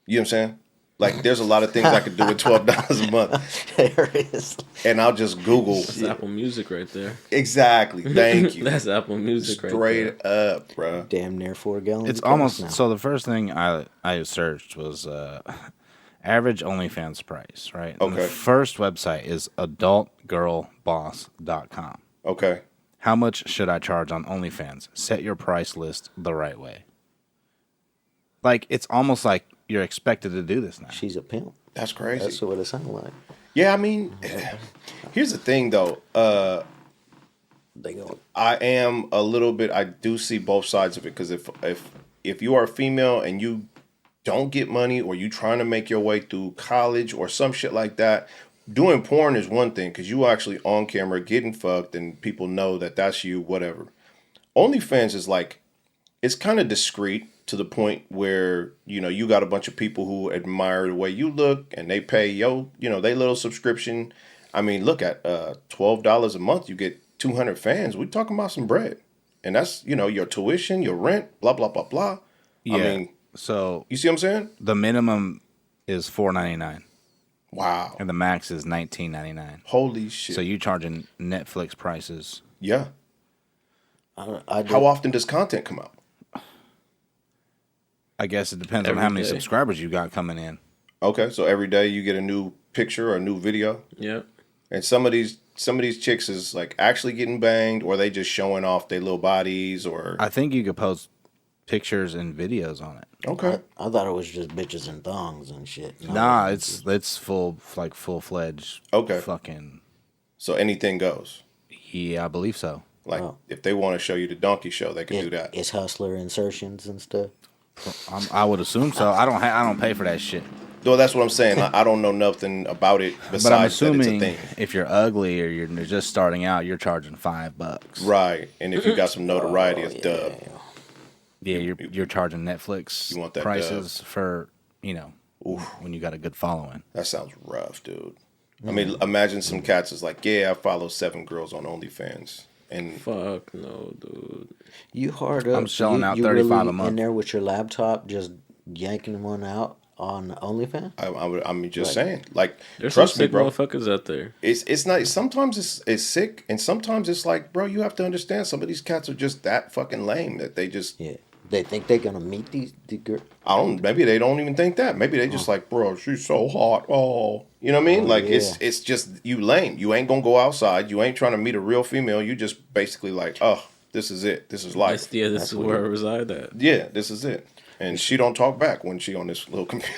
You know what I'm saying? Like, there's a lot of things I could do with $12 a month. There is. And I'll just Google. That's Apple Music right there. Exactly. Thank you. That's Apple Music right there. Straight up, bro. Damn near 4 gallons. It's almost now. So the first thing I searched was average OnlyFans price, right? Okay. And the first website is adultgirlboss.com. Okay. How much should I charge on OnlyFans? Set your price list the right way. Like, it's almost like you're expected to do this now. She's a pimp. That's crazy. That's what it sounds like. Yeah, I mean, here's the thing, though. They go. I am a little bit. I do see both sides of it, because if you are a female and you don't get money, or you trying to make your way through college or some shit like that, doing porn is one thing, because you actually on camera getting fucked and people know that that's you. Whatever. OnlyFans is like, it's kind of discreet to the point where, you got a bunch of people who admire the way you look, and they pay they little subscription. I mean, look at $12 a month, you get 200 fans. We're talking about some bread, and that's your tuition, your rent, blah blah blah blah. Yeah. I mean, so you see what I'm saying? The minimum is $4.99. Wow. And the max is $19.99. Holy shit. So you charging Netflix prices? Yeah. How often does content come out? I guess it depends on how many subscribers you got coming in. Okay, so every day you get a new picture or a new video. Yeah. And some of these chicks is like actually getting banged, or they just showing off their little bodies, or I think you could post pictures and videos on it. Okay. I thought it was just bitches and thongs and shit. Nah, it's full-fledged. Okay. Fucking. So anything goes. Yeah, I believe so. Like if they want to show you the donkey show, they can do that. It's hustler insertions and stuff. I would assume so. I don't pay for that shit. Well, that's what I'm saying. I don't know nothing about it besides but I'm assuming that it's a thing. If you're ugly or you're just starting out, you're charging $5. Right, and if you got some notoriety, it's dub. Yeah, you're charging Netflix you want that prices dub. for when you got a good following. That sounds rough, dude. I mean, imagine some cats is like, yeah, I follow 7 girls on OnlyFans. And fuck no, dude. You hard up. I'm shelling out $35 a month in there with your laptop, just yanking one out on OnlyFans? I'm just saying, like, There's trust some me, sick bro. motherfuckers out there. It's not. Sometimes it's sick, and sometimes it's like, bro, you have to understand. Some of these cats are just that fucking lame that they just. Yeah. They think they're gonna meet the girl. I don't. Maybe they don't even think that. Maybe they just like, bro, she's so hot. Oh, you know what I mean? Like yeah. it's just you lame. You ain't gonna go outside. You ain't trying to meet a real female. You just basically like, oh, this is it. This is life. This is where I reside at. Yeah, this is it. And she don't talk back when she on this little computer.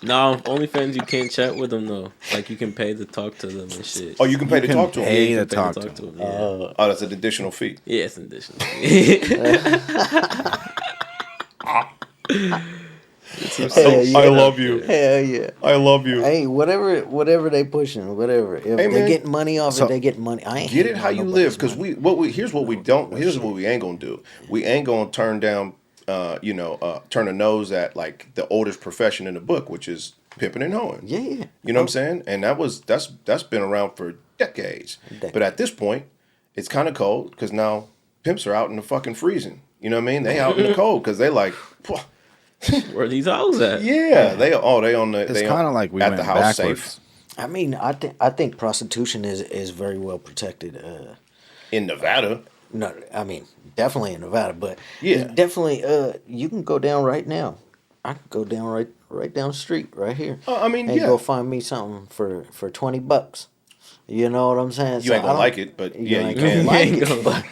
No, OnlyFans you can't chat with them though. Like you can pay to talk to them and shit. Oh, you can pay to talk to them. Pay You to can talk to them. them. Yeah. Oh, that's an additional fee. Yeah, it's an additional. I love you. Hell yeah. I love you. Hey, whatever they pushing, whatever. If Hey, they man. getting money off So, it, they get money. I ain't Get it hating how on you nobody's live, because money. here's what we ain't gonna do. We ain't gonna turn down, turn a nose at like the oldest profession in the book, which is pimping and hoeing. Yeah. You know what I'm saying? And that's been around for decades. But at this point, it's kind of cold because now pimps are out in the fucking freezing. You know what I mean? They out in the cold because they like, "Pwah." Where are these hoes at? Yeah, they on the. It's kind of like we at went the house backwards. safe I mean, I think prostitution is very well protected. in Nevada. No, I mean definitely in Nevada, but Yeah. definitely. You can go down right now. I can go down right down the street right here. I mean, and yeah. go find me something for $20. You know what I'm saying? You ain't gonna like it, but yeah, you can. Like ain't it, gonna- but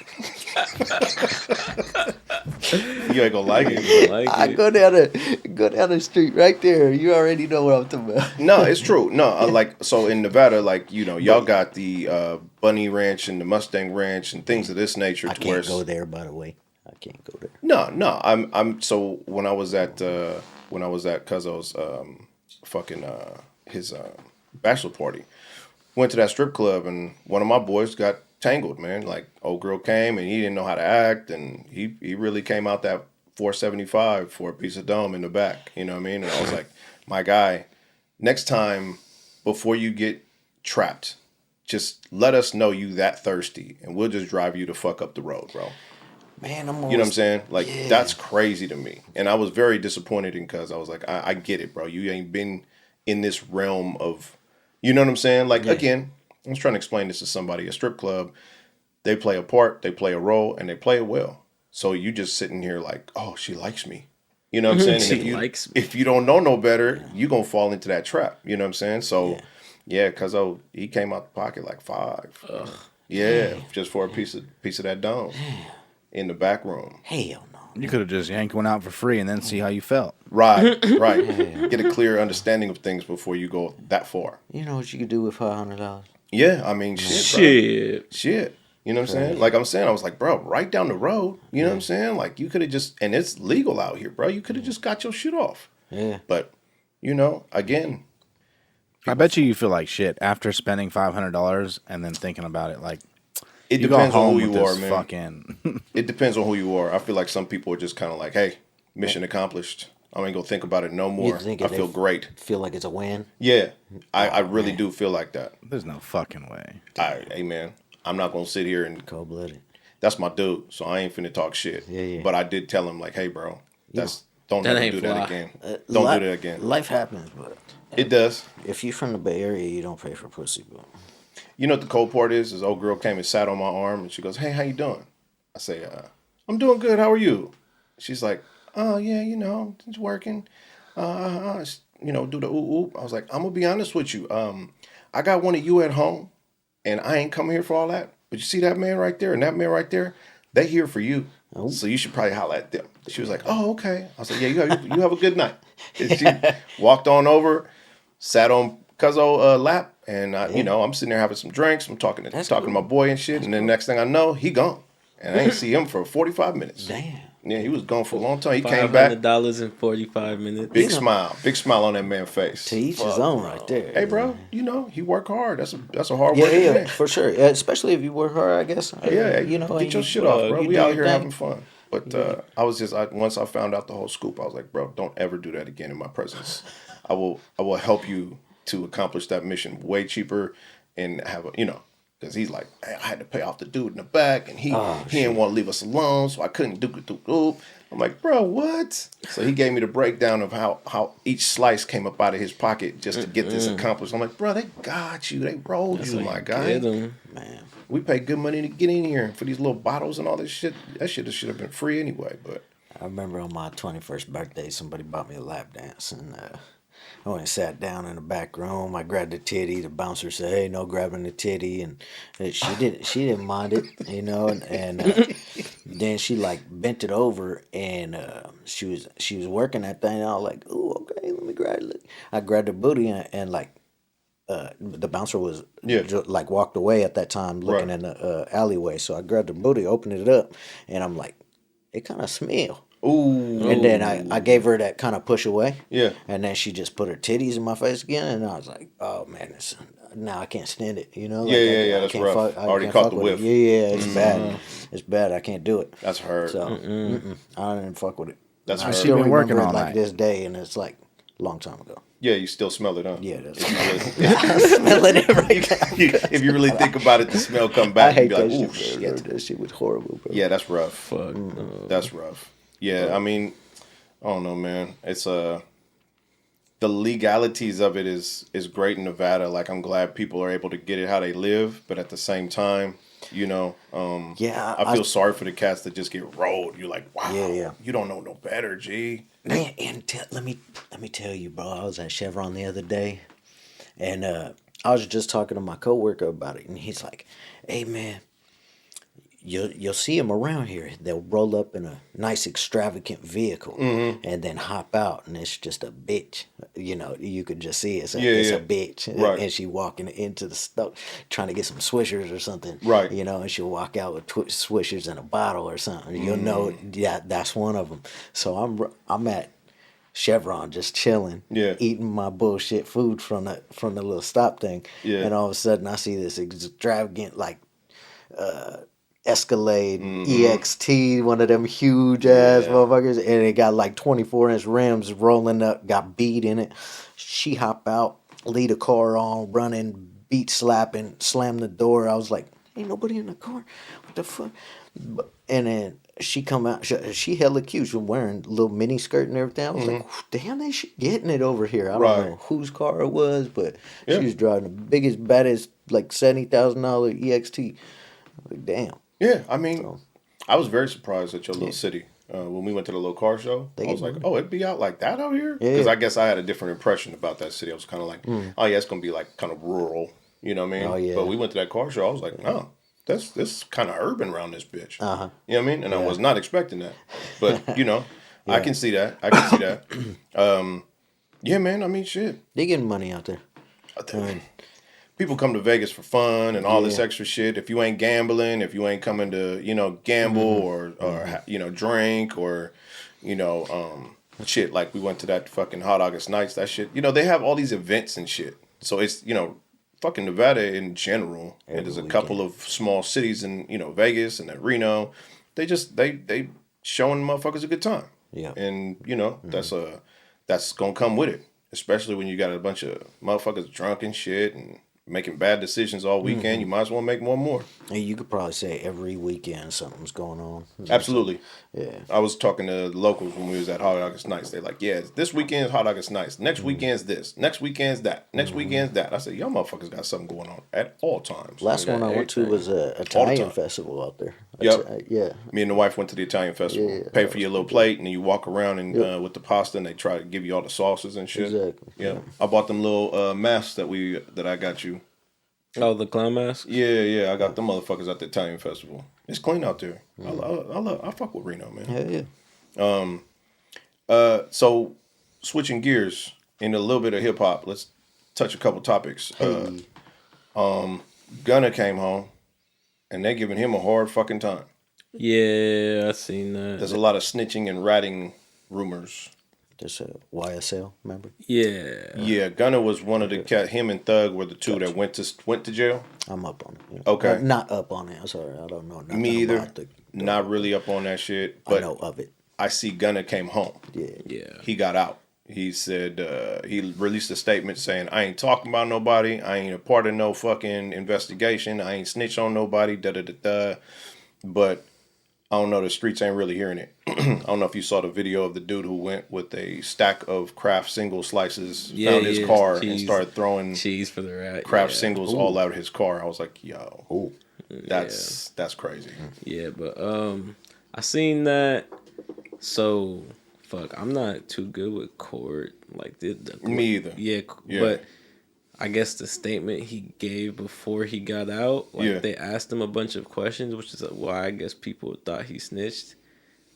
You ain't gonna like it. Like I it. go down the street right there. You already know what I'm talking about. No, it's true. No, like so in Nevada, like y'all got the Bunny Ranch and the Mustang Ranch and things of this nature. I To where can't go there, by the way. I can't go there. No. I'm so when I was at Cuzzo's fucking his bachelor party, went to that strip club and one of my boys got tangled. Man, like old girl came and he didn't know how to act and he really came out that $475 for a piece of dome in the back. You know what I mean? And I was like, my guy, next time before you get trapped, just let us know you that thirsty and we'll just drive you the fuck up the road, bro. Man, I'm You know what I'm saying? Like, Yeah. that's crazy to me. And I was very disappointed because I was like, I get it, bro. You ain't been in this realm of, you know what I'm saying? Like, again, I was trying to explain this to somebody. A strip club, they play a part, they play a role, and they play it well. So you just sitting here like, oh, she likes me. You know what I'm saying? And She likes me. if you don't know no better, you going to fall into that trap. You know what I'm saying? So, yeah, because he came out the pocket like $5. Yeah, just for a piece of that dome in the back room. Hell no. You could have just yanked one out for free and then see how you felt. Right. Get a clear understanding of things before you go that far. You know what you could do with $500? Yeah, I mean, shit. Shit. You know what I'm saying? Like I'm saying, I was like, bro, right down the road. You know what I'm saying? Like you could have just, and it's legal out here, bro. You could have just got your shit off. Yeah. But, again, I bet you feel like shit after spending $500 and then thinking about it. Like, it you go depends on home who with you are, this man. fucking. It depends on who you are. I feel like some people are just kind of like, hey, mission accomplished. I ain't gonna think about it no more. think I if feel they great. Feel like it's a win? Yeah, I really do feel like that. There's no fucking way. Hey, man, I'm not gonna sit here and Cold-blooded. that's my dude, so I ain't finna talk shit. Yeah. But I did tell him like, hey, bro, don't That ever ain't do fly. that again. Don't do that again. Life happens, but It does. if you're from the Bay Area, you don't pay for pussy, but You know what the cold part is? This old girl came and sat on my arm and she goes, hey, how you doing? I say, I'm doing good. How are you? She's like, oh, yeah, it's working. Do the ooh, ooh. I was like, I'm going to be honest with you. I got one of you at home and I ain't coming here for all that. But you see that man right there and that man right there? They here for you. So you should probably holler at them. She was like, oh, okay. I was like, yeah, you have a good night. And she walked on over, sat on Cuzzo lap, and I'm sitting there having some drinks. I'm talking to my boy and shit, and then next thing I know, he gone, and I ain't see him for 45 minutes. damn. Yeah, he was gone for a long time. He came back, $500 in 45 minutes. big smile on that man's face. To each his own, right there. Hey, bro, he work hard. That's a hard Yeah, working yeah, man. for sure. Especially if you work hard, I guess. Yeah, and get your you- shit off, bro. you We do out your here thing. having fun. But once I found out the whole scoop, I was like, bro, don't ever do that again in my presence. I will help you to accomplish that mission way cheaper and have because he's like, hey, I had to pay off the dude in the back and he didn't want to leave us alone, so I couldn't do it. I'm like, bro, what? So he gave me the breakdown of how each slice came up out of his pocket just to get this accomplished. I'm like, bro, they got you. They rolled you, my guy. Man. We paid good money to get in here for these little bottles and all this shit. That shit should have been free anyway, but. I remember on my 21st birthday, somebody bought me a lap dance, and I went and sat down in the back room. I grabbed the titty. The bouncer said, "Hey, no grabbing the titty," and she didn't mind it, you know. And then she like bent it over, and she was working that thing. And I was like, "Ooh, okay, let me grab it." I grabbed the booty, and like the bouncer was like walked away at that time, looking in the alleyway. So I grabbed the booty, opened it up, and I'm like, it kind of smell. Ooh. And then I gave her that kind of push away. Yeah. And then she just put her titties in my face again, and I was like, oh man, now I can't stand it. You know? Like, yeah, that's rough. I already caught the whiff. Yeah, it's bad. It's bad. I can't do it. That's hurt. So I didn't fuck with it. That's I hurt. still been working remember it on like that. this day, and it's like a long time ago. Yeah, you still smell it, huh? Yeah, that's I smell it every time. If you really think about it, the smell come back. I hate and be like, that ooh, shit, bro. shit. That shit was horrible, bro. Yeah, that's rough. Fuck. That's rough. Yeah, I mean, I don't know, man. It's the legalities of it is great in Nevada. Like, I'm glad people are able to get it how they live, but at the same time, you know, I feel sorry for the cats that just get rolled. You're like, wow, you don't know no better, G. Man, and let me tell you, bro. I was at Chevron the other day, and I was just talking to my coworker about it, and he's like, "Hey, man, you'll see them around here. They'll roll up in a nice extravagant vehicle, and then hop out, and it's just a bitch. You know, you could just see it's a bitch, Right. and she walking into the store trying to get some Swishers or something, Right. You know, and she'll walk out with Swishers in a bottle or something. You'll know, that's one of them. So I'm at Chevron just chilling, eating my bullshit food from the little stop thing, and all of a sudden I see this extravagant like Escalade EXT, one of them huge ass motherfuckers, and it got like 24-inch rims rolling up, got beat in it. She hop out, lead a car on, running, beat slapping, slam the door. I was like, ain't nobody in the car. What the fuck? And then she come out, she hella cute. She was wearing a little mini skirt and everything. I was like, damn, they shit getting it over here. I don't know whose car it was, but she was driving the biggest, baddest, like $70,000 EXT. Like, damn. Yeah, I mean, I was very surprised at your little city. When we went to the little car show, I was like, oh, it'd be out like that out here? Because I guess I had a different impression about that city. I was kind of like, oh, yeah, it's going to be like kind of rural. You know what I mean? Oh, yeah. But we went to that car show. I was like, oh, this kind of urban around this bitch. You know what I mean? And I was not expecting that. But, you know, I can see that. Yeah, man, I mean, shit. They getting money out there. People come to Vegas for fun and all this extra shit. If you ain't gambling, if you ain't coming to, you know, gamble or you know, drink or, you know, shit, like we went to that fucking Hot August Nights, that shit. You know, they have all these events and shit. So it's, you know, fucking Nevada in general. And there's a couple of small cities in, you know, Vegas and then Reno. They just, they showing motherfuckers a good time. Yeah. And, you know, that's going to come with it. Especially when you got a bunch of motherfuckers drunk and shit and making bad decisions all weekend. You might as well make more. And you could probably say every weekend something's going on. Absolutely. Yeah. I was talking to the locals when we was at Hot August Nights. They're like, yeah, this weekend's Hot August Nights. Next weekend's this. Next weekend's that. Next weekend's that. I said, y'all motherfuckers got something going on at all times. Last one I went to was a Italian festival out there. Yep. Yeah. Me and the wife went to the Italian festival. Yeah. Pay for your little plate, and then you walk around and with the pasta, and they try to give you all the sauces and shit. Exactly. Yeah. I bought them little masks that I got you. Oh, the clown mask? Yeah. I got them motherfuckers at the Italian festival. It's clean out there. I fuck with Reno, man. Hell yeah. So switching gears in a little bit of hip hop, let's touch a couple topics. Gunna came home, and they giving him a hard fucking time. Yeah, I seen that. There's a lot of snitching and ratting rumors. Just a YSL, remember? Yeah. Gunna was one of the cat. Him and Thug were the two that went to jail. I'm up on it. Yeah. Okay. Not up on it. I'm sorry. I don't know nothing Me either. about Not really up on that shit. But I know of it. I see Gunna came home. Yeah. He got out. He said he released a statement saying, I ain't talking about nobody. I ain't a part of no fucking investigation. I ain't snitch on nobody. But I don't know, the streets ain't really hearing it. I don't know if you saw the video of the dude who went with a stack of Kraft single slices, found his car, and started throwing cheese for the rat. Kraft singles all out of his car. I was like, yo, that's crazy. Yeah, but I seen that. So fuck, I'm not too good with court. Like me either. Yeah, but I guess the statement he gave before he got out, like they asked him a bunch of questions, which is why I guess people thought he snitched.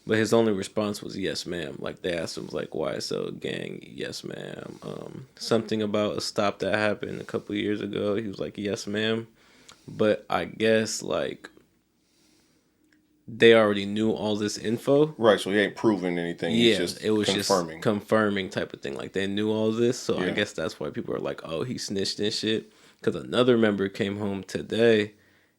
But his only response was yes, ma'am. Like they asked him like YSL gang, yes, ma'am. Something about a stop that happened a couple of years ago. He was like yes, ma'am. But I guess like they already knew all this info. Right, so he ain't proving anything. Yeah, just it was confirming. Just confirming type of thing. Like they knew all this, so I guess that's why people are like, "Oh, he snitched and shit." Because another member came home today,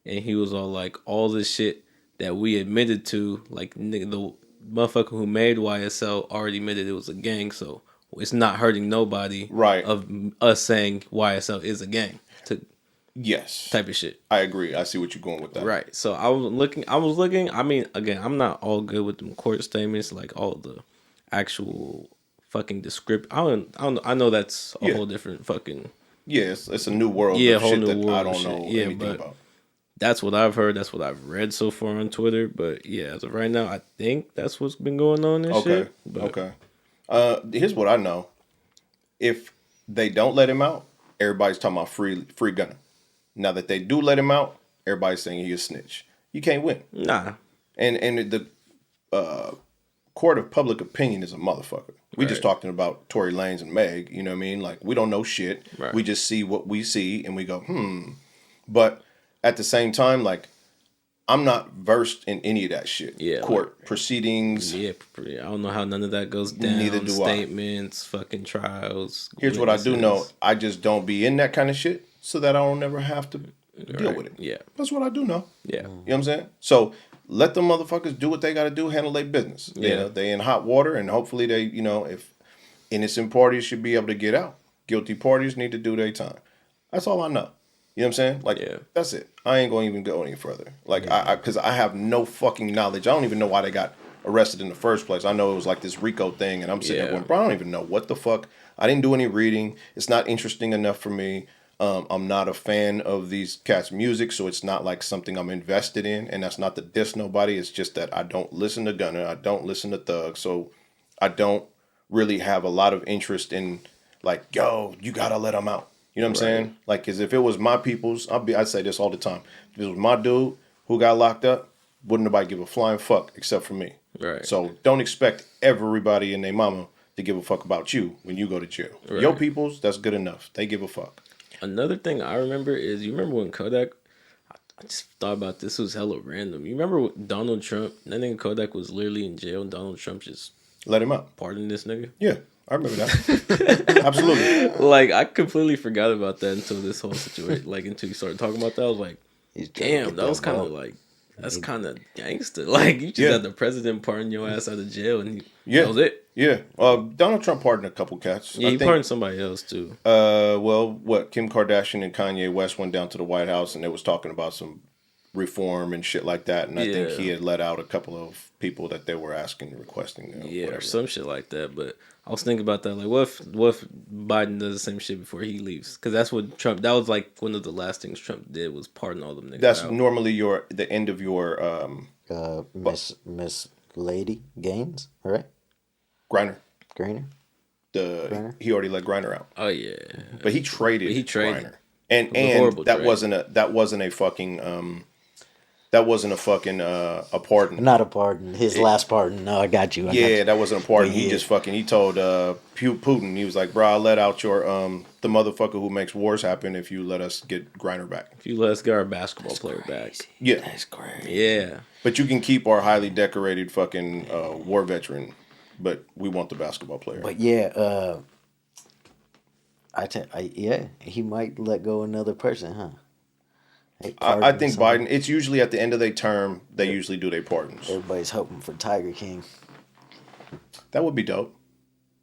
and he was all like, "All this shit that we admitted to, like nigga, the motherfucker who made YSL already admitted it was a gang, so it's not hurting nobody." Right. Of us saying YSL is a gang. Yes. Type of shit. I agree. I see what you're going with that. Right. So I was looking. I mean, again, I'm not all good with them court statements, like all the actual fucking description. I know that's a whole different fucking. Yeah, it's a new world. Yeah, of whole shit new that world. I don't know anything about. That's what I've heard. That's what I've read so far on Twitter. But yeah, as of right now, I think that's what's been going on. And shit. Okay. Here's what I know. If they don't let him out, everybody's talking about free gunner. Now that they do let him out, everybody's saying he a snitch. You can't win. Nah. And the court of public opinion is a motherfucker. We just talking about Tory Lanez and Meg. You know what I mean? Like we don't know shit. Right. We just see what we see and we go, But at the same time, like I'm not versed in any of that shit. Yeah. Court proceedings. Yeah. I don't know how none of that goes down. Neither do Statements, fucking trials. Here's what I do know. I just don't be in that kind of shit so that I don't ever have to deal with it. Yeah. That's what I do know. Yeah. You know what I'm saying? So let them motherfuckers do what they got to do, handle their business. Yeah. You know, they in hot water, and hopefully they, you know, if innocent parties should be able to get out. Guilty parties need to do their time. That's all I know. You know what I'm saying? Like, that's it. I ain't going to even go any further. Like, because I have no fucking knowledge. I don't even know why they got arrested in the first place. I know it was like this RICO thing, and I'm sitting there going, bro, I don't even know what the fuck. I didn't do any reading. It's not interesting enough for me. I'm not a fan of these cats' music, so it's not like something I'm invested in, and that's not to diss nobody. It's just that I don't listen to Gunna, I don't listen to Thug, so I don't really have a lot of interest in like, yo, you gotta let them out. You know what I'm saying? Like, cause if it was my people's, I'd say this all the time. If it was my dude who got locked up, wouldn't nobody give a flying fuck except for me. Right. So don't expect everybody and their mama to give a fuck about you when you go to jail. Right. Your people's, that's good enough. They give a fuck. Another thing I remember is, you remember when Kodak, I just thought about this, was hella random. You remember when Donald Trump, that nigga Kodak was literally in jail and Donald Trump just let him out. Pardoned this nigga? Yeah, I remember that. Absolutely. Like, I completely forgot about that until this whole situation, like until you started talking about that. I was like, damn, that was kind of like, that's kind of gangster. Like, you just had the president pardon your ass out of jail, and that was it. Yeah. Donald Trump pardoned a couple cats. Yeah, he pardoned somebody else, too. Kim Kardashian and Kanye West went down to the White House, and they was talking about some reform and shit like that, and I think he had let out a couple of people that they were requesting. Or some shit like that, but I was thinking about that, like, what if Biden does the same shit before he leaves? Because that's what Trump, that was like one of the last things Trump did, was pardon all them niggas. That's normally the end of your Miss Lady Gaines, right? Griner. Griner. He already let Griner out. Oh yeah, but he traded. Griner. And that wasn't a fucking a pardon. Not a pardon. His last pardon. No, I got you. That wasn't a pardon. He just fucking, he told Putin, he was like, bro, I'll let out your the motherfucker who makes wars happen if you let us get Griner back. If you let us get our basketball player back. Yeah. That's crazy. Yeah. But you can keep our highly decorated fucking war veteran, but we want the basketball player. But he might let go another person, huh? I think Biden, it's usually at the end of their term, they usually do their pardons. Everybody's hoping for Tiger King. That would be dope.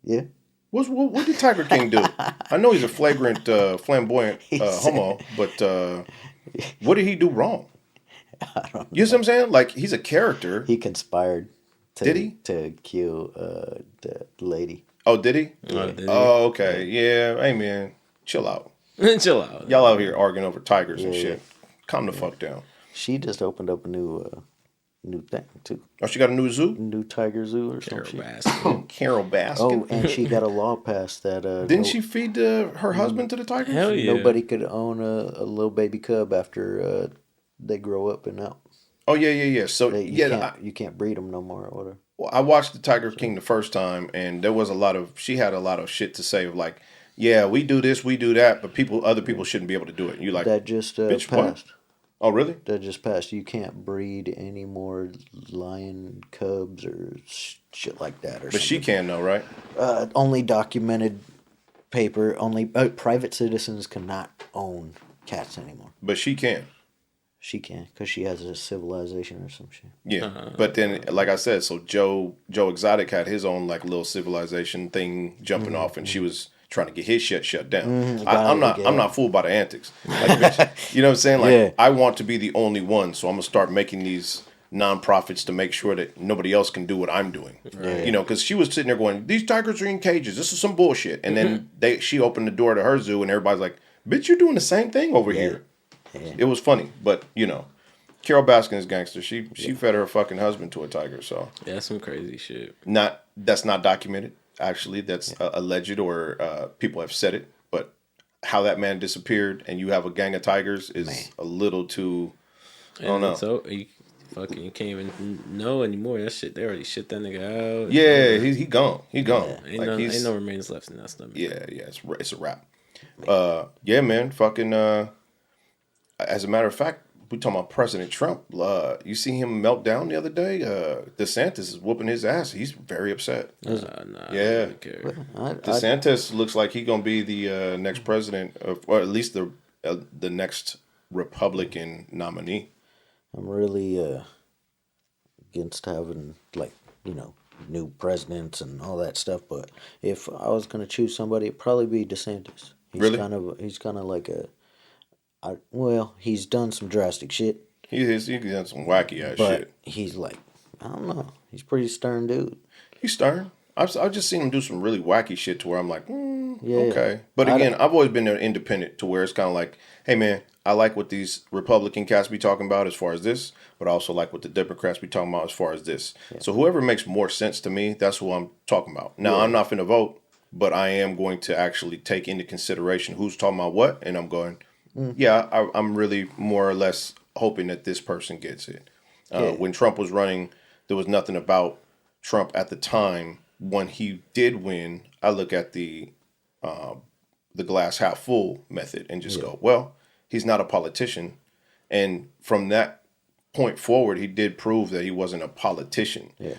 Yeah. What did Tiger King do? I know he's a flagrant, flamboyant homo, but what did he do wrong? I don't know. You know what I'm saying? Like, he's a character. He conspired Did he? To kill the lady. Oh, did he? Oh, did he? Oh, okay. Yeah. Hey, man. Chill out. Chill out. Y'all out here arguing over tigers and shit. Calm the fuck down. She just opened up a new thing too. Oh, she got a new zoo? New tiger zoo or Carol something. Baskin. Carol Baskin. Oh, and she got a law passed that Didn't she feed her husband to the tigers? Hell yeah. nobody could own a little baby cub after they grow up and out. Oh, yeah. So, You can't breed them no more or whatever. Well, I watched The Tiger King the first time, and there was she had a lot of shit to say of like, yeah, we do this, we do that, but other people shouldn't be able to do it. And you like, That just bitch, passed. what? Oh, really? That just passed. You can't breed any more lion cubs or shit like that. But she can though, right? Only documented paper. Only private citizens cannot own cats anymore. But she can. She can because she has a civilization or some shit. Yeah, but then, like I said, so Joe Exotic had his own like little civilization thing jumping off, and she was trying to get his shit shut down. I'm not fooled by the antics. Like, bitch, you know what I'm saying? Like, I want to be the only one, so I'm gonna start making these nonprofits to make sure that nobody else can do what I'm doing. Right. You know, because she was sitting there going, "These tigers are in cages. This is some bullshit." And then she opened the door to her zoo, and everybody's like, "Bitch, you're doing the same thing over here." Yeah. It was funny, but you know, Carol Baskin is gangster. She fed her fucking husband to a tiger. So that's some crazy shit. That's not documented. Actually, that's alleged or people have said it. But how that man disappeared and you have a gang of tigers is a little too. I don't know. So you can't even know anymore. That shit, they already shit that nigga out. Yeah, he gone. He gone. Yeah. Ain't no remains left in that stomach. Yeah, it's a wrap. Yeah, man, fucking. As a matter of fact, we talking about President Trump. You see him melt down the other day? DeSantis is whooping his ass. He's very upset. Nah, yeah. I DeSantis looks like he's gonna be the next president, or at least the next Republican nominee. I'm really against having new presidents and all that stuff. But if I was gonna choose somebody, it'd probably be DeSantis. He's kind of like a. He's done some drastic shit. He's done some wacky ass but shit. He's like, I don't know. He's a pretty stern dude. He's stern. I've just seen him do some really wacky shit to where I'm like, okay. But again, I've always been independent to where it's kind of like, hey man, I like what these Republican cats be talking about as far as this, but I also like what the Democrats be talking about as far as this. Yeah. So whoever makes more sense to me, that's who I'm talking about. Now, I'm not finna vote, but I am going to actually take into consideration who's talking about what, and I'm going, I'm really more or less hoping that this person gets it. When Trump was running, there was nothing about Trump at the time. When he did win, I look at the glass half full method and just go, well, he's not a politician. And from that point forward, he did prove that he wasn't a politician. Yeah.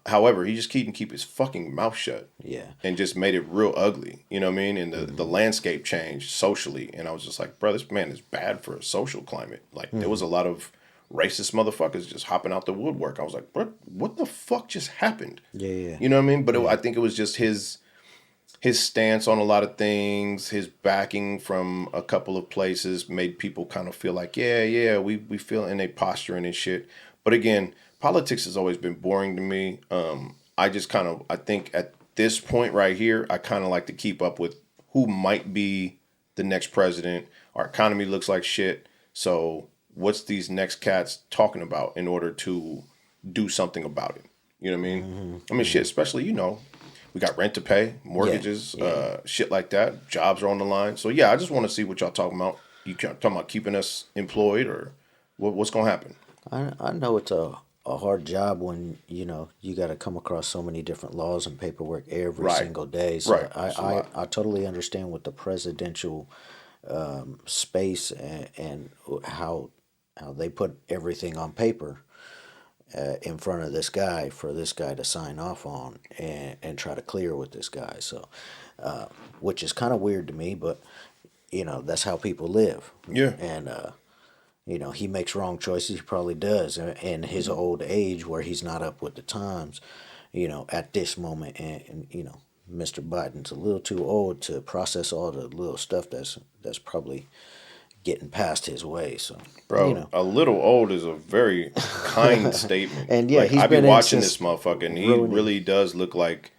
However, he just couldn't keep his fucking mouth shut. Yeah. And just made it real ugly. You know what I mean? And the landscape changed socially. And I was just like, bro, this man is bad for a social climate. Like, there was a lot of racist motherfuckers just hopping out the woodwork. I was like, bro, what the fuck just happened? Yeah. You know what I mean? But I think it was just his stance on a lot of things, his backing from a couple of places made people kind of feel like, we feel in a posturing and shit. But again, politics has always been boring to me. I think at this point right here, I kind of like to keep up with who might be the next president. Our economy looks like shit. So what's these next cats talking about in order to do something about it? You know what I mean? Mm-hmm. I mean, shit, especially, we got rent to pay, mortgages, shit like that. Jobs are on the line. So, I just want to see what y'all talking about. You talking about keeping us employed or what's going to happen? I know it's a hard job when, you got to come across so many different laws and paperwork every single day. So I totally understand what the presidential space and how they put everything on paper in front of this guy for this guy to sign off on and try to clear with this guy. So, which is kind of weird to me, but that's how people live. Yeah. And he makes wrong choices. He probably does in his old age where he's not up with the times. At this moment, and Mr. Biden's a little too old to process all the little stuff that's probably getting past his way. So, bro, a little old is a very kind statement. And yeah, like, he's I be been watching this motherfucker, and he ruining. really does look like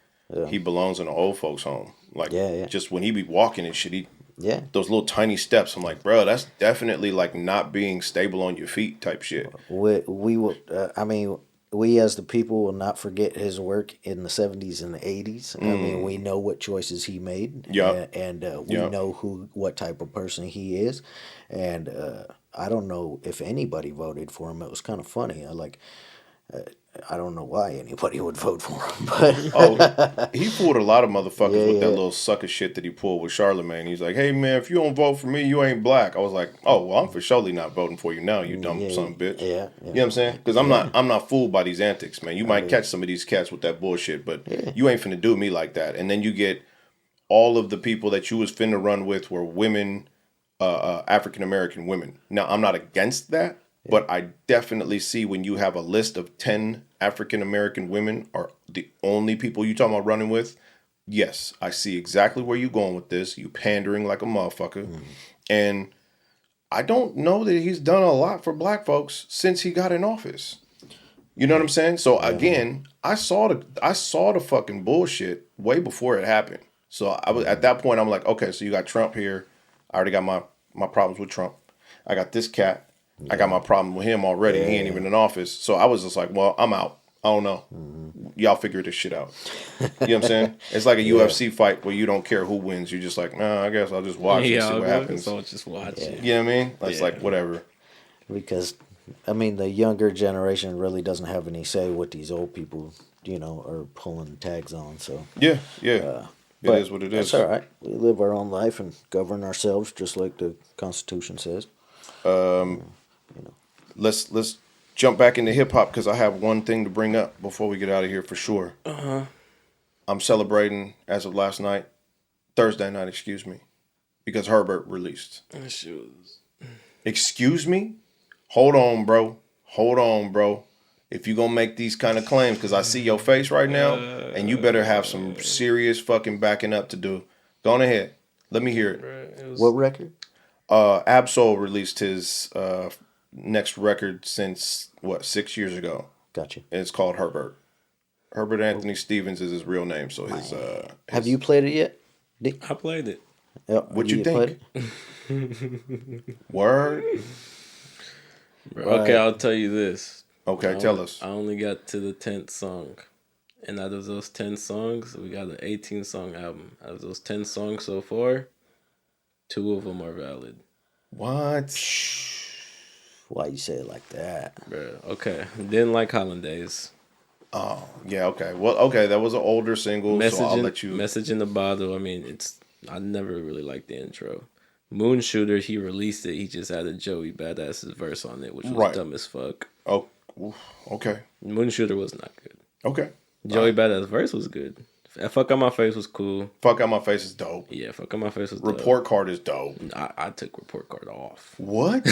he belongs in an old folks' home. Like, just when he be walking and shit, those little tiny steps. I'm like, bro, that's definitely like not being stable on your feet type shit. We will. I mean, we as the people will not forget his work in the 70s and the 80s. I mean, we know what choices he made. And we know what type of person he is. And I don't know if anybody voted for him. It was kind of funny. I don't know why anybody would vote for him, but he fooled a lot of motherfuckers with that little sucker shit that he pulled with Charlemagne. He's like, "Hey man, if you don't vote for me, you ain't black." I was like, "Oh well, I'm for surely not voting for you now, you dumb son of a bitch." You know what I'm saying? Because I'm not fooled by these antics, man. You might catch some of these cats with that bullshit, but you ain't finna do me like that. And then you get all of the people that you was finna run with were women, African American women. Now I'm not against that. But I definitely see when you have a list of 10 African American women are the only people you talking about running with. Yes, I see exactly where you're going with this. You pandering like a motherfucker. And I don't know that he's done a lot for black folks since he got in office. You know what I'm saying? So again, I saw the fucking bullshit way before it happened. So I was at that point I'm like, okay, so you got Trump here. I already got my problems with Trump. I got this cat. I got my problem with him already. He ain't even in office. So I was just like, well, I'm out. I don't know. Y'all figure this shit out. You know what I'm saying? It's like a UFC fight where you don't care who wins. You're just like, nah, I guess I'll just watch and see what happens. So I'll just watch it. You know what I mean? It's like, whatever. Because, I mean, the younger generation really doesn't have any say what these old people, are pulling tags on. So yeah. It is what it is. That's all right. We live our own life and govern ourselves just like the Constitution says. Let's jump back into hip hop because I have one thing to bring up before we get out of here for sure. I'm celebrating as of Thursday night, excuse me, because Herbert released. Excuse me? Hold on, bro. If you gonna make these kind of claims, because I see your face right now, and you better have some serious fucking backing up to do. Go on ahead. Let me hear it. What record? Absol released his next record since 6 years ago. Gotcha. And it's called Herbert. Herbert Anthony Stevens is his real name. So his have you played it yet? I played it. What you think? Word. Okay, I'll tell you this. Okay, tell us. I only got to the 10th song. And out of those 10 songs, we got an 18-song album. Out of those 10 songs so far, 2 of them are valid. What? Why you say it like that? Bruh, okay. Didn't like Hollandaise. Oh, yeah, okay. Well, okay, that was an older single, so I'll let you... Message in the Bottle, I mean, I never really liked the intro. Moon Shooter, he released it, he just added Joey Badass's verse on it, which was dumb as fuck. Oh, okay. Moon Shooter was not good. Okay. Joey Badass's verse was good. Fuck Out My Face was cool. Fuck Out My Face is dope. Yeah, Fuck Out My Face was Report Card is dope. I took Report Card off. What?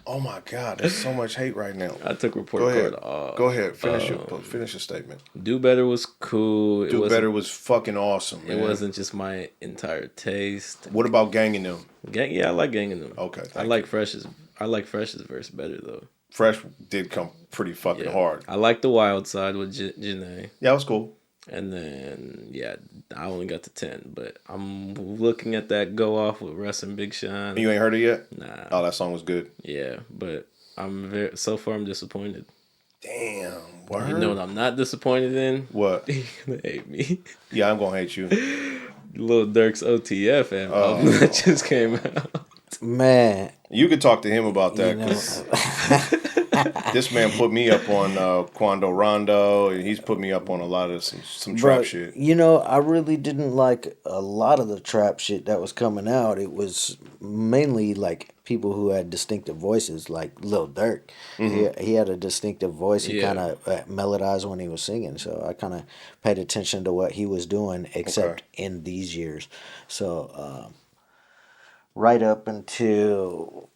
Oh my God, there's so much hate right now. I took Report Card off. Go ahead. Finish your statement. Do Better was cool. Do Better was fucking awesome, man. It wasn't just my entire taste. What about Gang in Them? I like Gang in Them. Okay. I like Fresh's verse better though. Fresh did come pretty fucking hard. I like The Wild Side with Janae. Yeah, it was cool. And then, I only got to 10. But I'm looking at that Go Off with Russ and Big Sean. You ain't heard it yet? Nah. Oh, that song was good. Yeah, but so far I'm disappointed. Damn. Word? You know what I'm not disappointed in? What? You're going to hate me. Yeah, I'm going to hate you. Lil Durk's OTF album that just came out. Man. You could talk to him about that because this man put me up on Quando Rondo, and he's put me up on a lot of some trap shit. I really didn't like a lot of the trap shit that was coming out. It was mainly like people who had distinctive voices, like Lil Durk. Mm-hmm. He had a distinctive voice. He kind of melodized when he was singing, so I kind of paid attention to what he was doing, except in these years. So right up until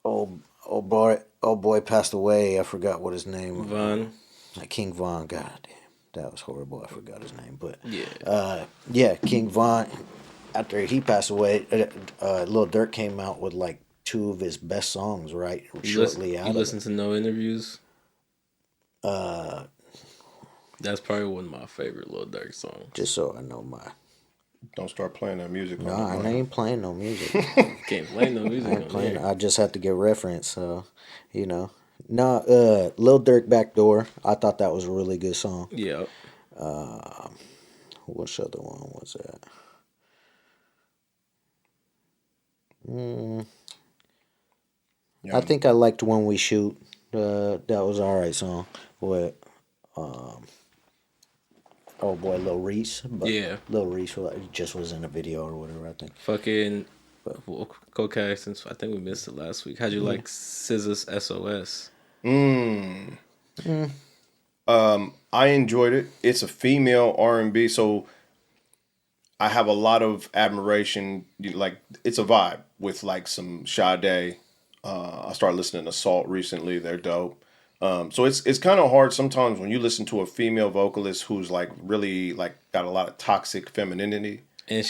old boy passed away. I forgot what his name. Von. King Von. God damn, that was horrible. I forgot his name, but yeah, King Von. after he passed away, Lil Durk came out with like 2 of his best songs shortly out you of listen it. to No Interviews? That's probably one of my favorite Lil Durk songs. Just so I know my. Don't start playing that music. No, I ain't playing no music. Can't play no music. I ain't playing. I just have to get reference. So, you know. No, Lil Durk Backdoor. I thought that was a really good song. Yeah. Which other one was that? Yeah. I think I liked When We Shoot. That was an alright song with oh boy, Lil Reese. But Yeah. Lil Reese just was in a video or whatever, I think. Fucking. Okay, since I think we missed it last week. How'd you like SZA's SOS? I enjoyed it. It's a female R&B, so I have a lot of admiration. Like, it's a vibe with like some Sade. I started listening to Salt recently. They're dope. So it's kind of hard sometimes when you listen to a female vocalist who's like really like got a lot of toxic femininity. And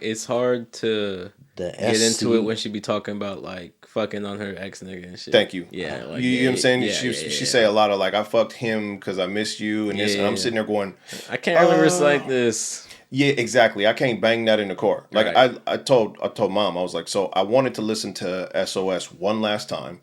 it's hard to The get into it SC when she be talking about like fucking on her ex nigga and shit. Thank you. Yeah, like, you know what I'm saying? Yeah, she say a lot of like, I fucked him because I missed you and this, and I'm sitting there going, I can't really recite this. yeah, exactly. I can't bang that in the car. Like Right. I told mom, I was like, so I wanted to listen to SOS one last time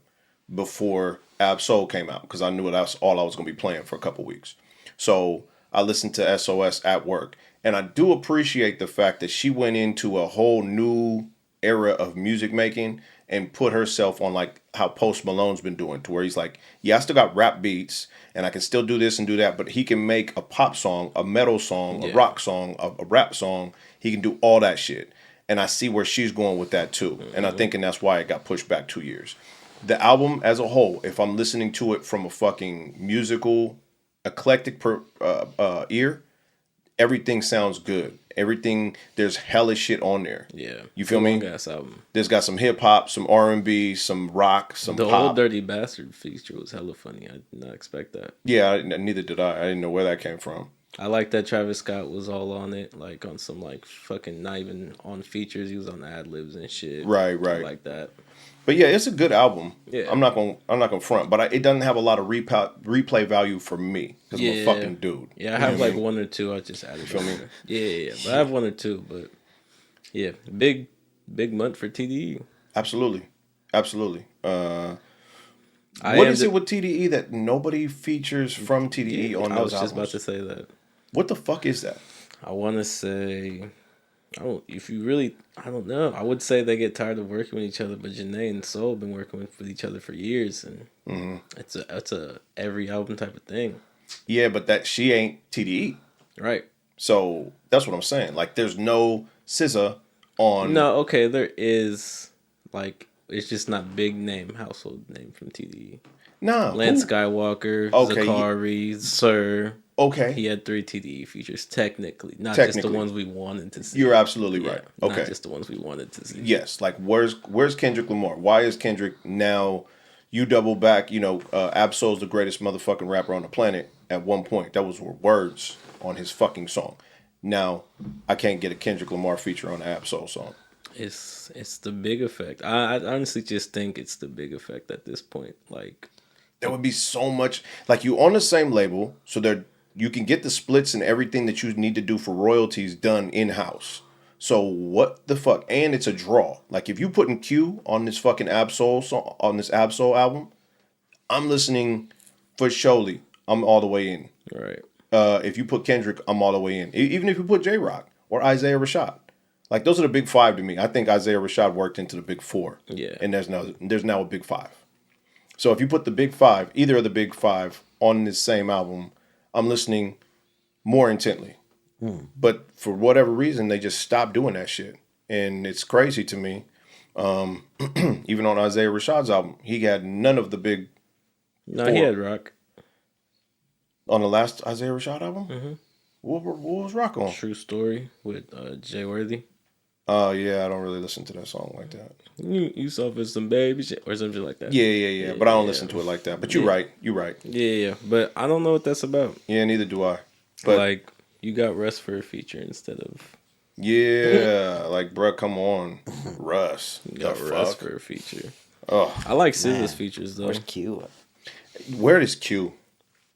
before Ab Soul came out because I knew that's all I was going to be playing for a couple weeks. So I listened to SOS at work, and I do appreciate the fact that she went into a whole new era of music making and put herself on like how Post Malone's been doing, to where he's like, yeah, I still got rap beats and I can still do this and do that, but he can make a pop song, a metal song, a rock song, a rap song. He can do all that shit. And I see where she's going with that too. And I'm thinking that's why it got pushed back 2 years. The album as a whole, if I'm listening to it from a fucking musical, eclectic ear, everything sounds good. Everything, there's hella shit on there. Yeah. You feel me? Long-ass album. There's got some hip hop, some R&B, some rock, some The pop. Old Dirty Bastard feature was hella funny. I did not expect that. Yeah, neither did I. I didn't know where that came from. I like that Travis Scott was all on it, like on some like fucking not even on features. He was on ad libs and shit. Right. I like that. But yeah, it's a good album. Yeah. I'm not gonna front, but it doesn't have a lot of replay value for me because I'm a fucking dude. Yeah, I have like one or two. I just added. Feel me? Yeah. But I have one or two. But yeah, big month for TDE. Absolutely. What is it with TDE that nobody features from TDE on those albums? I was just about to say that. What the fuck is that? I want to say, I don't know. I would say they get tired of working with each other, but Janae and Soul have been working with each other for years, and it's a every album type of thing. Yeah, but that she ain't TDE, right? So that's what I'm saying. Like, there's no SZA on. No, okay, there is. Like, it's just not big name household name from TDE. No, Lance Skywalker, Zakari, Sir. Okay. He had 3 TDE features, technically. Not just the ones we wanted to see. You're absolutely right. Okay. Not just the ones we wanted to see. Yes. Like, where's Kendrick Lamar? Why is Kendrick now, you double back, Ab-Soul's the greatest motherfucking rapper on the planet at one point. That was words on his fucking song. Now, I can't get a Kendrick Lamar feature on an Ab-Soul song. It's the big effect. I honestly just think it's the big effect at this point. Like, there would be so much, like, you on the same label, so you can get the splits and everything that you need to do for royalties done in-house. So what the fuck? And it's a draw. Like, if you putting Q on this fucking Ab-Soul song, on this Ab-Soul album, I'm listening for surely. I'm all the way in. Right. If you put Kendrick, I'm all the way in. Even if you put J-Rock or Isaiah Rashad. Like, those are the big 5 to me. I think Isaiah Rashad worked into the big 4. Yeah. And there's now a big 5. So if you put the big 5, either of the big 5 on this same album, I'm listening more intently. But for whatever reason, they just stopped doing that shit. And it's crazy to me. Even on Isaiah Rashad's album, he had none of the big... No, he had rock. On the last Isaiah Rashad album? Mm-hmm. What was rock on? True Story with Jay Worthy. Oh, yeah, I don't really listen to that song like that. You suffer some baby shit or something like that. Yeah. But I don't listen to it like that. But you're right. Yeah. But I don't know what that's about. Yeah, neither do I. But like, you got Rest for a feature instead of Yeah, like, bruh, come on. Russ. You got The Russ fuck? for a feature. Oh, I like SZA's features, though. Where's Q? where is Q?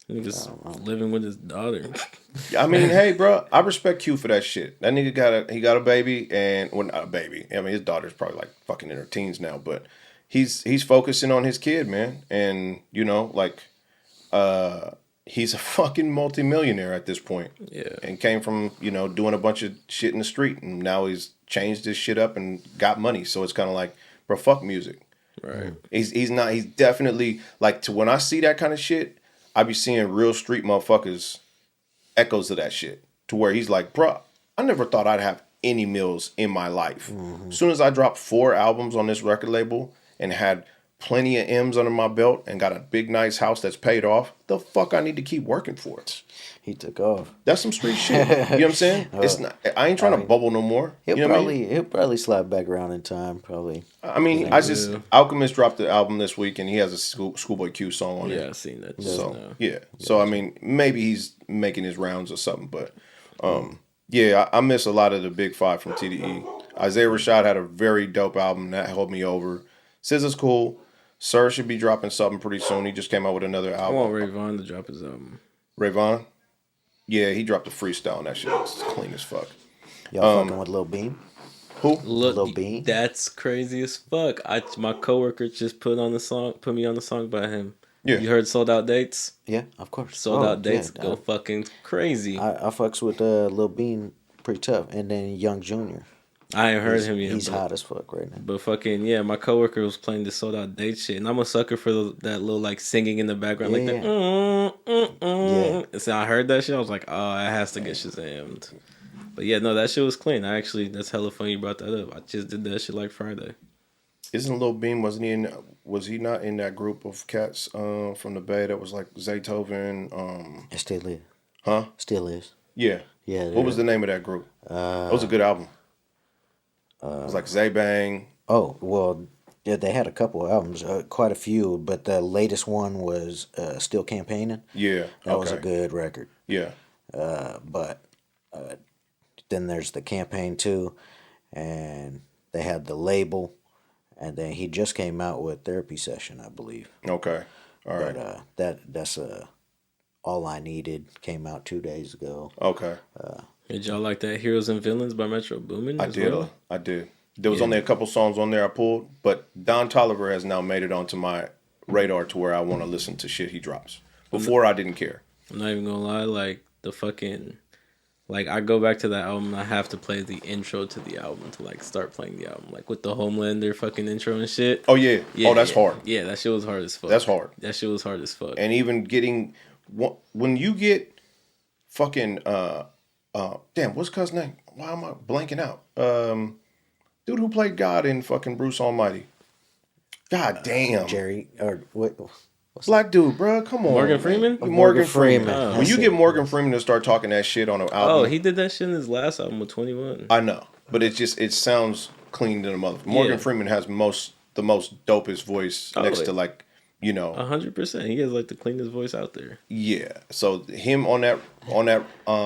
Nigga's living with his daughter. I mean, hey, bro, I respect Q for that shit. That nigga got a baby, and well, not a baby. I mean, his daughter's probably like fucking in her teens now, but he's focusing on his kid, man, and you know, like, he's a fucking multimillionaire at this point. Yeah. And came from, you know, doing a bunch of shit in the street, and now he's changed his shit up and got money. So it's kind of like, bro, fuck music. Right. He's definitely like, to when I see that kind of shit, I be seeing real street motherfuckers echoes of that shit, to where he's like, bro, I never thought I'd have any mills in my life. As soon as I dropped 4 albums on this record label and had plenty of M's under my belt and got a big nice house that's paid off, the fuck I need to keep working for it. He took off. That's some street shit. You know what I'm saying? It's not. I ain't trying to bubble no more. He'll probably slide back around in time. Probably. I mean, Alchemist dropped the album this week, and he has a Schoolboy Q song on it. Yeah, I seen that. So yeah. So I mean, maybe he's making his rounds or something. But yeah, I miss a lot of the big 5 from TDE. Isaiah Rashad had a very dope album that held me over. SZA's cool. Sir should be dropping something pretty soon. He just came out with another I album. want Ray Vaughn to drop his album. Ray Vaughn? Yeah, he dropped a freestyle, and that shit is clean as fuck. Y'all fucking with Lil Beam? Who? Lil Bean? That's crazy as fuck. My coworker just put me on the song by him. Yeah. You heard Sold Out Dates? Yeah, of course. Sold Out Dates yeah, go fucking crazy. I fucks with Lil Bean pretty tough, and then Young Jr. I ain't heard him yet. He's hot as fuck right now. But fucking yeah, my coworker was playing the Sold Out Date shit, and I'm a sucker for that little like singing in the background, like that. Yeah. So I heard that shit, I was like, oh, it has to get Shazammed. But yeah, no, that shit was clean. That's hella funny you brought that up. I just did that shit like Friday. Isn't Lil Beam, was he not in that group of cats from the Bay that was like Zaytoven? It still is. Huh? Still is. Yeah. Yeah. What was the name of that group? That was a good album. It was like Zaybang. Oh, well, yeah, they had a couple of albums, quite a few, but the latest one was Still Campaigning. Yeah. That was a good record. Yeah. But then there's the Campaign 2, and they had the label, and then he just came out with Therapy Session, I believe. Okay. All right. But that's All I Needed, came out 2 days ago. Okay. Did y'all like that Heroes and Villains by Metro Boomin? I did. There was only a couple songs on there I pulled, but Don Toliver has now made it onto my radar to where I want to listen to shit he drops. Before, I didn't care. I'm not even gonna lie, like the fucking, like I go back to that album, I have to play the intro to the album to like start playing the album, like with the Homelander fucking intro and shit. Oh yeah. That's hard. Yeah, that shit was hard as fuck. That's hard. That shit was hard as fuck. And even getting, when you get fucking damn, what's cuz name? Why am I blanking out? Dude who played God in fucking Bruce Almighty. God damn. Jerry, or what? Black dude, bro. Come on. Morgan Freeman? Morgan Freeman. Oh. When you get Morgan Freeman to start talking that shit on an album. Oh, he did that shit in his last album with 21. I know. But it sounds clean to the mother. Morgan Freeman has the most dopest voice next to like, you know. 100%. He has like the cleanest voice out there. Yeah. So him on that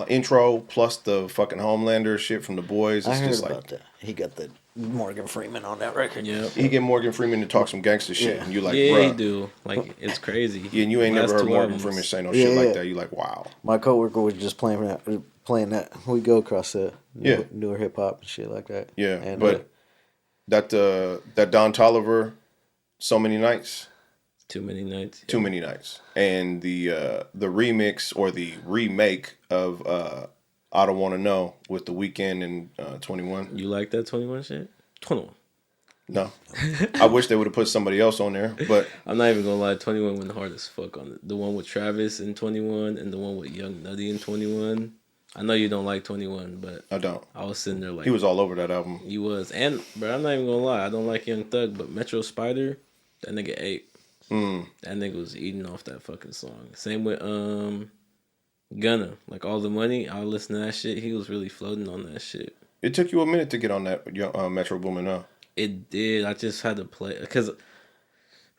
intro plus the fucking Homelander shit from the boys. I It's heard just about like that. He got the Morgan Freeman on that record. Yeah. he get Morgan Freeman to talk some gangster shit, and you like, yeah, bruh. he do. Like it's crazy. Yeah, and you ain't Last never heard 2 Morgan albums. Freeman say no shit like that. You like, wow. My coworker was just playing that. We go across the newer hip hop and shit like that. Yeah, and, but that Don Toliver, So Many Nights. Too Many Nights. Yeah. Too Many Nights. And the remix or the remake of I Don't Want to Know with The Weeknd and 21. You like that 21 shit? 21. No. I wish they would have put somebody else on there, but I'm not even gonna lie, 21 went hard as fuck on it. The one with Travis in 21 and the one with Young Nutty in 21. I know you don't like 21, but I don't. I was sitting there like He was all over that album. He was. And bro, I'm not even gonna lie, I don't like Young Thug, but Metro Spider, that nigga ate. That nigga was eating off that fucking song. Same with Gunna. Like All the Money, I listen to that shit. He was really floating on that shit. It took you a minute to get on that Metro Boomin, huh? It did. I just had to play because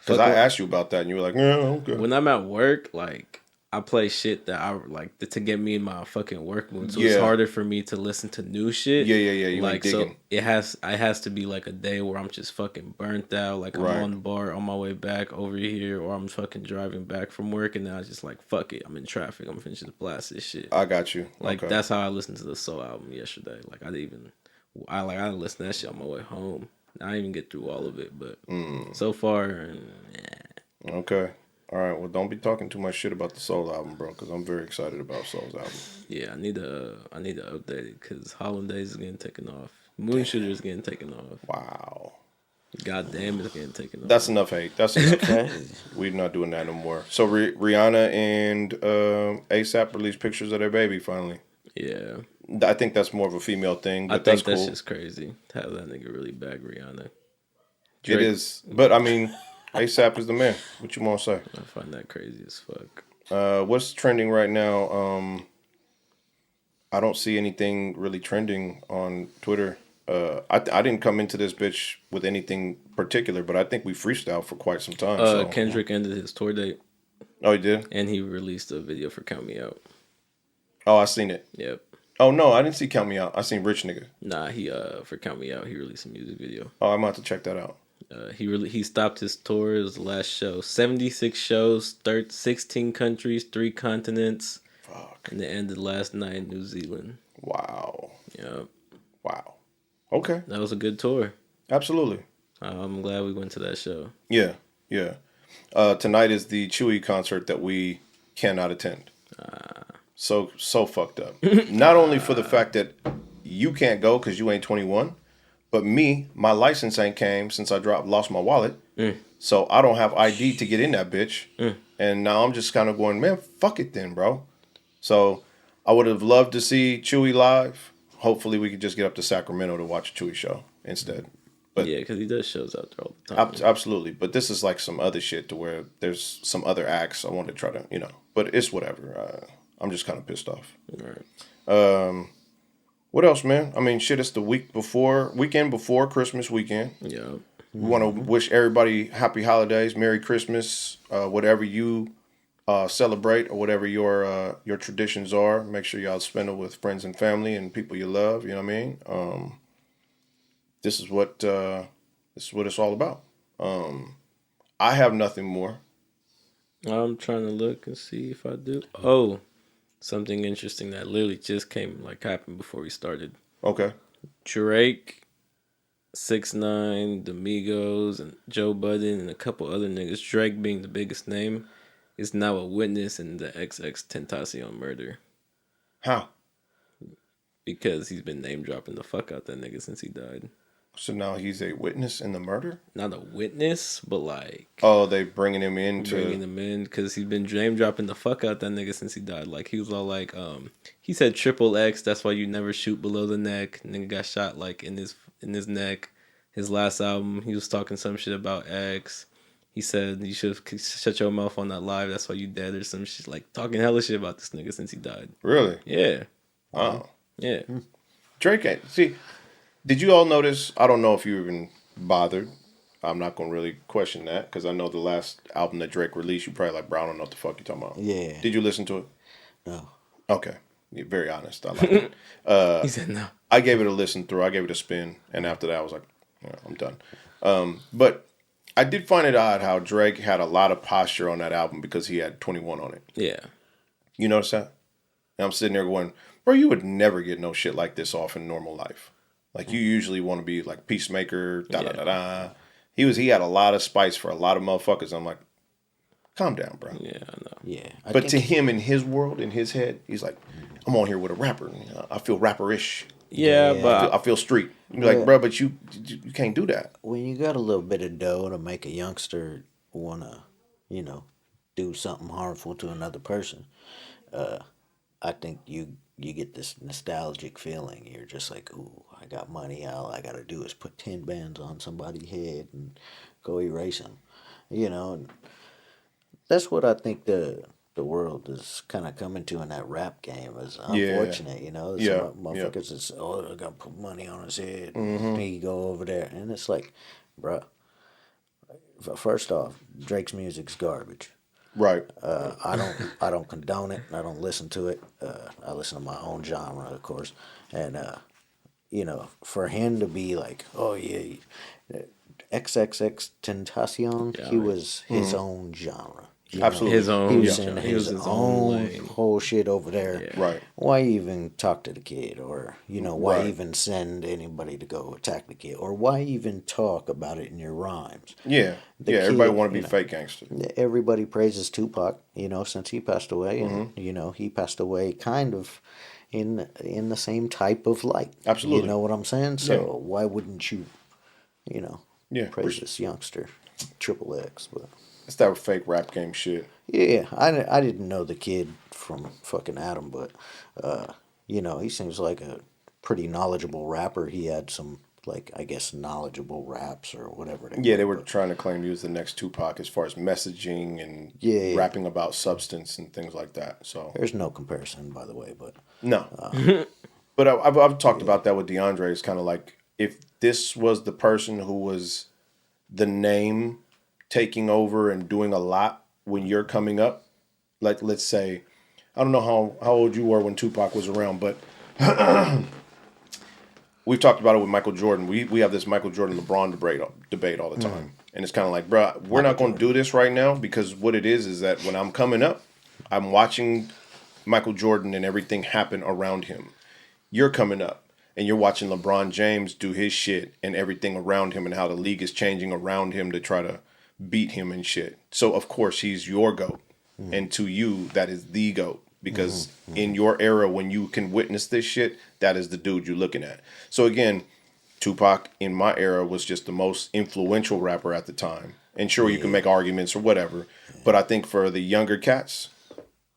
I asked you about that and you were like, yeah, okay. When I'm at work, like I play shit that I like to get me in my fucking work mood. So it's harder for me to listen to new shit. Yeah. You like ain't digging. So it has to be like a day where I'm just fucking burnt out. Like I'm on the bar on my way back over here, or I'm fucking driving back from work, and then I just like fuck it. I'm in traffic. I'm finna just blast this shit. I got you. Like that's how I listened to the Soul album yesterday. Like I didn't listen to that shit on my way home. I didn't even get through all of it, but so far, Okay. All right. Well, don't be talking too much shit about the Soul album, bro, because I'm very excited about Soul's album. Yeah, I need to update it because Hollandaise is getting taken off. Moonshooter is getting taken off. Wow. God damn, it's getting taken off. That's enough hate. That's enough. We're not doing that no more. So Rihanna and ASAP released pictures of their baby finally. Yeah. I think that's more of a female thing, but I think that's that's cool. just crazy to have that nigga really bag Rihanna. Drake. It is. But, I mean, ASAP is the man. What you want to say? I find that crazy as fuck. What's trending right now? I don't see anything really trending on Twitter. I didn't come into this bitch with anything particular, but I think we freestyled for quite some time. So. Kendrick ended his tour date. Oh, he did? And he released a video for Count Me Out. Oh, I seen it. Yep. Oh, no, I didn't see Count Me Out. I seen Rich Nigga. Nah, for Count Me Out, he released a music video. Oh, I'm about to check that out. He stopped his tour. It was the last show. 76 shows, 16 countries, 3 continents. Fuck. And it ended last night in New Zealand. Wow. Yep. Wow. Okay. That was a good tour. Absolutely. I'm glad we went to that show. Yeah. Tonight is the Chewy concert that we cannot attend. So fucked up. Not only for the fact that you can't go because you ain't 21, but my license ain't came since I lost my wallet. So I don't have ID to get in that bitch. And now I'm just kind of going, man, fuck it then, bro. So I would have loved to see Chewy live. Hopefully we could just get up to Sacramento to watch a Chewy show instead. But yeah, because he does shows out there all the time. Absolutely. But this is like some other shit to where there's some other acts I want to try to, but it's whatever. I'm just kind of pissed off. Right. What else, man? I mean, shit, it's the weekend before Christmas weekend. Yeah. We want to wish everybody happy holidays, Merry Christmas, whatever you celebrate or whatever your traditions are. Make sure y'all spend it with friends and family and people you love. You know what I mean? This is what it's all about. I have nothing more. I'm trying to look and see if I do. Oh, something interesting that literally just happened before we started. Okay. Drake, 6ix9ine, the Migos, and Joe Budden, and a couple other niggas. Drake being the biggest name, is now a witness in the XX Tentacion murder. How? Because he's been name dropping the fuck out that nigga since he died. So now he's a witness in the murder? Not a witness, but like... Oh, they bringing him in because he's been name dropping the fuck out that nigga since he died. Like, he was all like, he said XXX, that's why you never shoot below the neck. Nigga got shot, like, in his neck. His last album, he was talking some shit about X. He said, you should have shut your mouth on that live, that's why you dead, or some shit. Like, talking hella shit about this nigga since he died. Really? Yeah. Wow. Yeah. Drake, see... Did you all notice? I don't know if you even bothered. I'm not going to really question that because I know the last album that Drake released, you probably like, bro, I don't know what the fuck you're talking about. Yeah. Did you listen to it? No. Okay. You're very honest. I like it. He said no. I gave it a listen through. I gave it a spin. And after that, I was like, yeah, I'm done. But I did find it odd how Drake had a lot of posture on that album because he had 21 on it. Yeah. You notice that? And I'm sitting there going, bro, you would never get no shit like this off in normal life. Like, you usually want to be, like, peacemaker, da-da-da-da. He had a lot of spice for a lot of motherfuckers. I'm like, calm down, bro. Yeah, I know. Yeah. But to him, in his world, in his head, he's like, I'm on here with a rapper. I feel rapperish. Yeah, but... I feel street. You're like, bro, but you can't do that. When you got a little bit of dough to make a youngster want to, do something harmful to another person, I think you get this nostalgic feeling. You're just like, ooh, I got money. All I got to do is put 10 bands on somebody's head and go erase them. And that's what I think the world is kind of coming to in that rap game. Is unfortunate, motherfuckers is, I got to put money on his head. Mm-hmm. He go over there. And it's like, bruh, first off, Drake's music's garbage. Right. I don't condone it. I don't listen to it. I listen to my own genre, of course, and for him to be like, oh yeah, XXX Tentacion, Yeah, he was his own genre. Absolutely. his own. He was Yeah. in He was his his own own lane. whole shit over there. Yeah. Right. Why even talk to the kid, or why Right. even send anybody to go attack the kid, or why even talk about it in your rhymes? Yeah. The Everybody kid, want to be fake gangster. everybody praises Tupac, since he passed away, and he passed away kind of in the same type of light. Absolutely. You know what I'm saying? So why wouldn't you, Yeah. praise this youngster, Triple X? But It's that fake rap game shit. yeah, I didn't know the kid from fucking Adam, but he seems like a pretty knowledgeable rapper. He had some, like, I guess, knowledgeable raps or whatever. They were trying to claim he was the next Tupac as far as messaging and rapping about substance and things like that. So There's no comparison, by the way, but no. But I've talked about that with DeAndre. It's kind of like if this was the person who was the name taking over and doing a lot when you're coming up, like let's say, I don't know how old you were when Tupac was around, but we've talked about it with Michael Jordan. We have this Michael Jordan LeBron debate all the time. And it's kind of like, bro, we're not going to do this right now because what it is that when I'm coming up, I'm watching Michael Jordan and everything happen around him. You're coming up and you're watching LeBron James do his shit and everything around him and how the league is changing around him to try to beat him and shit. So, of course, he's your GOAT. And to you, that is the GOAT. Because in your era, when you can witness this shit, that is the dude you're looking at. So, again, Tupac in my era was just the most influential rapper at the time. And sure, you can make arguments or whatever. But I think for the younger cats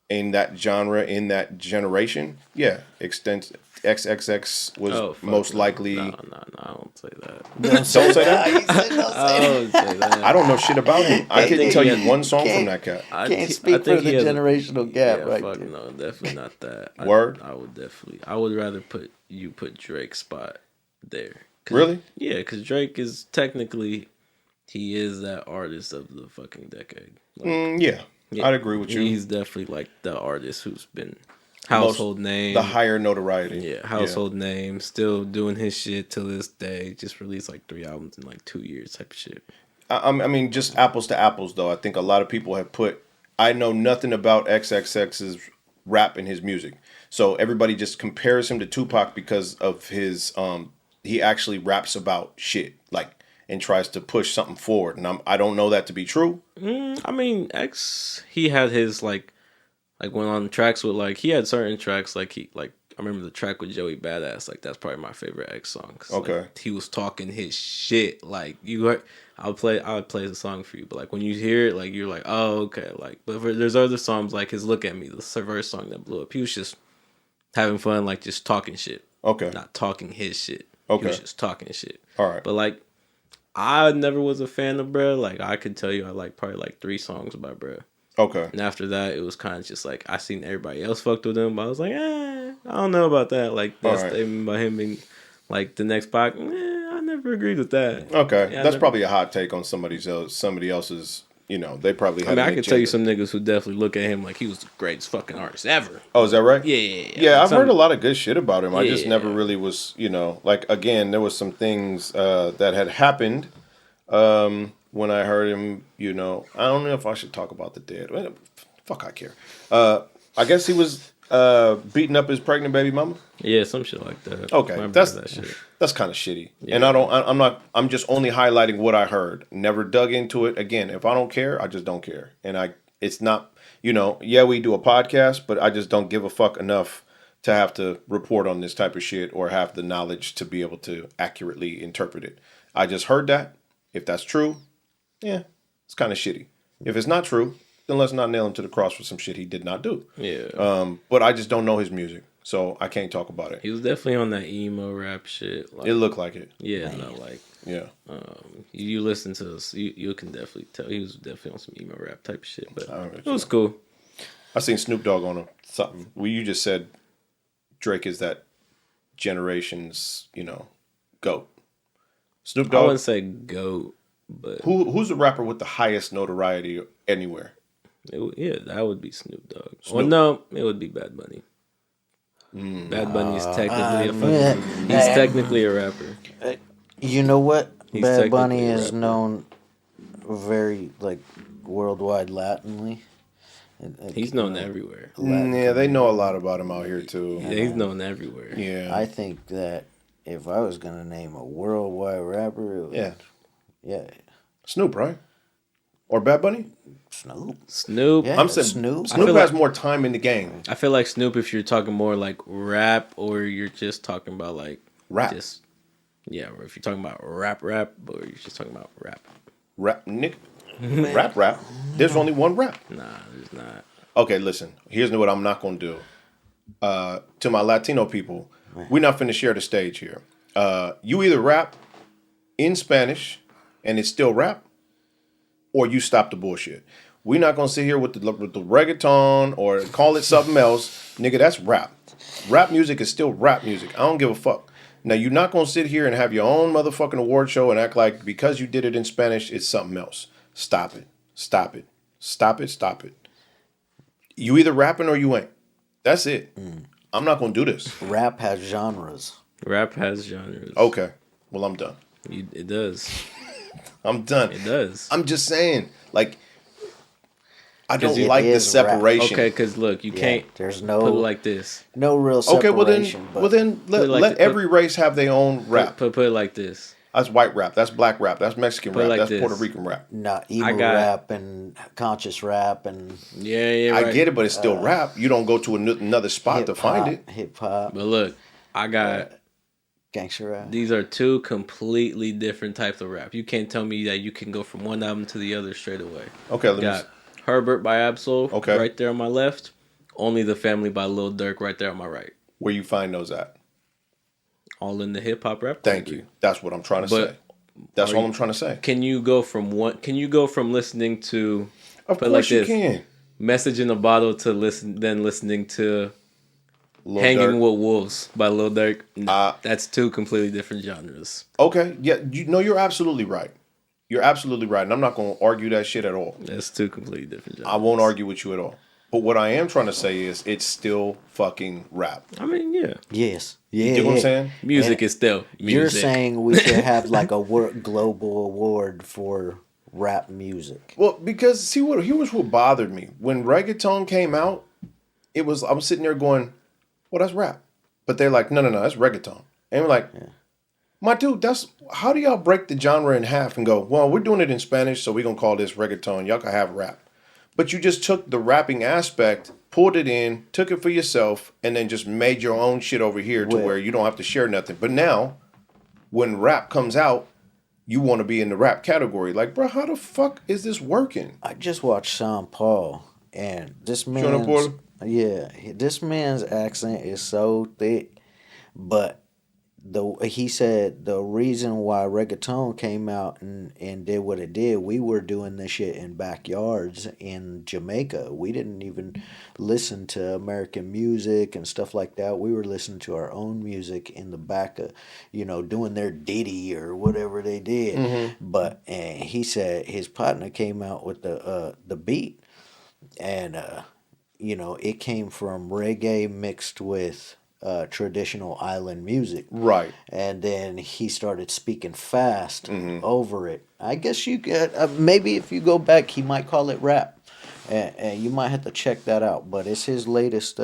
in that genre, in that generation, XXX was most likely. No, I don't say that. Don't say that. I don't say that. I don't know shit about him. I couldn't tell you one song from that cat. Can't speak for the generational gap, right? Fuck no, definitely not that. Word? I would rather put Drake's spot there. Really? Yeah, because Drake is technically, he is that artist of the fucking decade. Like, I'd agree with you. He's definitely like the artist who's been household name, the higher notoriety. Yeah, household name, still doing his shit till this day. Just released like 3 albums in like 2 years type of shit. I mean, just apples to apples though. I think a lot of people have put. I know nothing about XXX's rap and his music, so everybody just compares him to Tupac because of his. He actually raps about shit and tries to push something forward, and I don't know that to be true. I mean, he had his like went on tracks with he had certain tracks I remember the track with Joey Badass, that's probably my favorite X song. Okay. He was talking his shit. You heard, I would play the song for you, but when you hear it, you're like, oh, okay. But there's other songs like his Look at Me, the Subverse song that blew up. He was just having fun, just talking shit. Okay. Not talking his shit. Okay. He was just talking shit. All right. But I never was a fan of bruh. I could tell you I probably 3 songs by bruh. Okay. And after that, it was kind of just I seen everybody else fucked with him, but I was like, I don't know about that. That statement about him being the next Pac, I never agreed with that. Okay. That's probably a hot take on somebody else's. They probably had. I could tell you some niggas who definitely look at him like he was the greatest fucking artist ever. Oh, is that right? Yeah. I've heard a lot of good shit about him. I just never really was, again, there was some things that had happened when I heard him, I don't know if I should talk about the dead. Fuck, I care. I guess he was beating up his pregnant baby mama. Yeah, some shit like that. Okay, that's kind of shitty. Yeah. And I'm just only highlighting what I heard. Never dug into it. Again, if I don't care, I just don't care. And it's not, we do a podcast, but I just don't give a fuck enough to have to report on this type of shit or have the knowledge to be able to accurately interpret it. I just heard that. If that's true, it's kind of shitty. If it's not true, then let's not nail him to the cross for some shit he did not do. Yeah. But I just don't know his music, so I can't talk about it. He was definitely on that emo rap shit. It looked like it. Yeah, yeah. You listen to us, you can definitely tell he was definitely on some emo rap type of shit, but it was cool. I seen Snoop Dogg on something. Well, you just said Drake is that generation's, GOAT. Snoop Dogg. I wouldn't say GOAT, but who's the rapper with the highest notoriety anywhere? Yeah, that would be Snoop Dogg. Well, no, it would be Bad Bunny. Bad Bunny is technically he's technically a rapper. You know what? He's Bad Bunny technically a is rapper. known very like worldwide Latinly. He's known everywhere. Yeah, they know a lot about him out here too. Yeah, he's known everywhere. Yeah, I think that if I was gonna name a worldwide rapper, it would, yeah, Snoop, right? Or Bad Bunny? Snoop. Yeah, I'm saying Snoop. Snoop has more time in the game. I feel like Snoop if you're talking more like rap or you're just talking about like Rap. Just or if you're talking about rap or you're just talking about rap. Rap, Nick. Rap. There's only one rap. Nah, there's not. Okay, listen. Here's what I'm not gonna do. To my Latino people, we're not finna share the stage here. You either rap in Spanish and it's still rap, or you stop the bullshit. We're not gonna sit here with the reggaeton or call it something else, nigga. That's rap. Rap music is still rap music. I don't give a fuck. Now you're not gonna sit here and have your own motherfucking award show and act like because you did it in Spanish, it's something else. Stop it. Stop it. Stop it. Stop it. You either rapping or you ain't. That's it. I'm not gonna do this. Rap has genres. Rap has genres. Okay. Well, I'm done. It does. I'm done. It does. I'm just saying, like, I don't it like the is rap. separation. Okay, because look, you can't. There's put it like this. no real Okay, separation. well then let every race have their own rap. Put it like this. That's white rap. That's black rap. That's Mexican Put it rap. like That's this. Puerto Rican rap. Not emo rap and conscious rap and Yeah, I right. get it, but it's still rap. You don't go to another spot to find it. hip hop, But look, I got gangster rap. these are two completely different types of rap. You can't tell me that you can go from one album to the other straight away. Okay, let Got Herbert by Absol Okay. right there on my left. Only the Family by Lil Durk right there on my right. where you find those at. All in the hip hop rap. Thank category. you. That's what I'm trying to But say. That's all I'm trying to say. Can you go from listening to Of put it course like you this, can. Message in a Bottle to listening to Lil Hanging Durk. with Wolves by Lil Durk? No, that's two completely different genres. Okay, yeah, you're absolutely right. You're absolutely right, and I'm not going to argue that shit at all. That's two completely different genres. I won't argue with you at all. But what I am trying to say is it's still fucking rap. I mean, yeah. Yes. You Yeah. get what I'm saying? Music is still music. You're saying we should have like a global award for rap music. Well, because here was what bothered me. When reggaeton came out, I'm sitting there going, well, that's rap. But they're like, no, that's reggaeton. And we're like, my dude, how do y'all break the genre in half and go, well, we're doing it in Spanish, so we're going to call this reggaeton. Y'all can have rap. But you just took the rapping aspect, pulled it in, took it for yourself, and then just made your own shit over here to where you don't have to share nothing. But now, when rap comes out, you want to be in the rap category. Like, bro, how the fuck is this working? I just watched Sean Paul, and this Sean man's Paul? this man's accent is so thick, but he said the reason why reggaeton came out and did what it did, we were doing this shit in backyards in Jamaica. We didn't even listen to American music and stuff like that. We were listening to our own music in the back of, doing their ditty or whatever they did. Mm-hmm. But and he said his partner came out with the beat, and it came from reggae mixed with traditional island music. Right. And then he started speaking fast over it. I guess you could, maybe if you go back, he might call it rap. And you might have to check that out. But it's his latest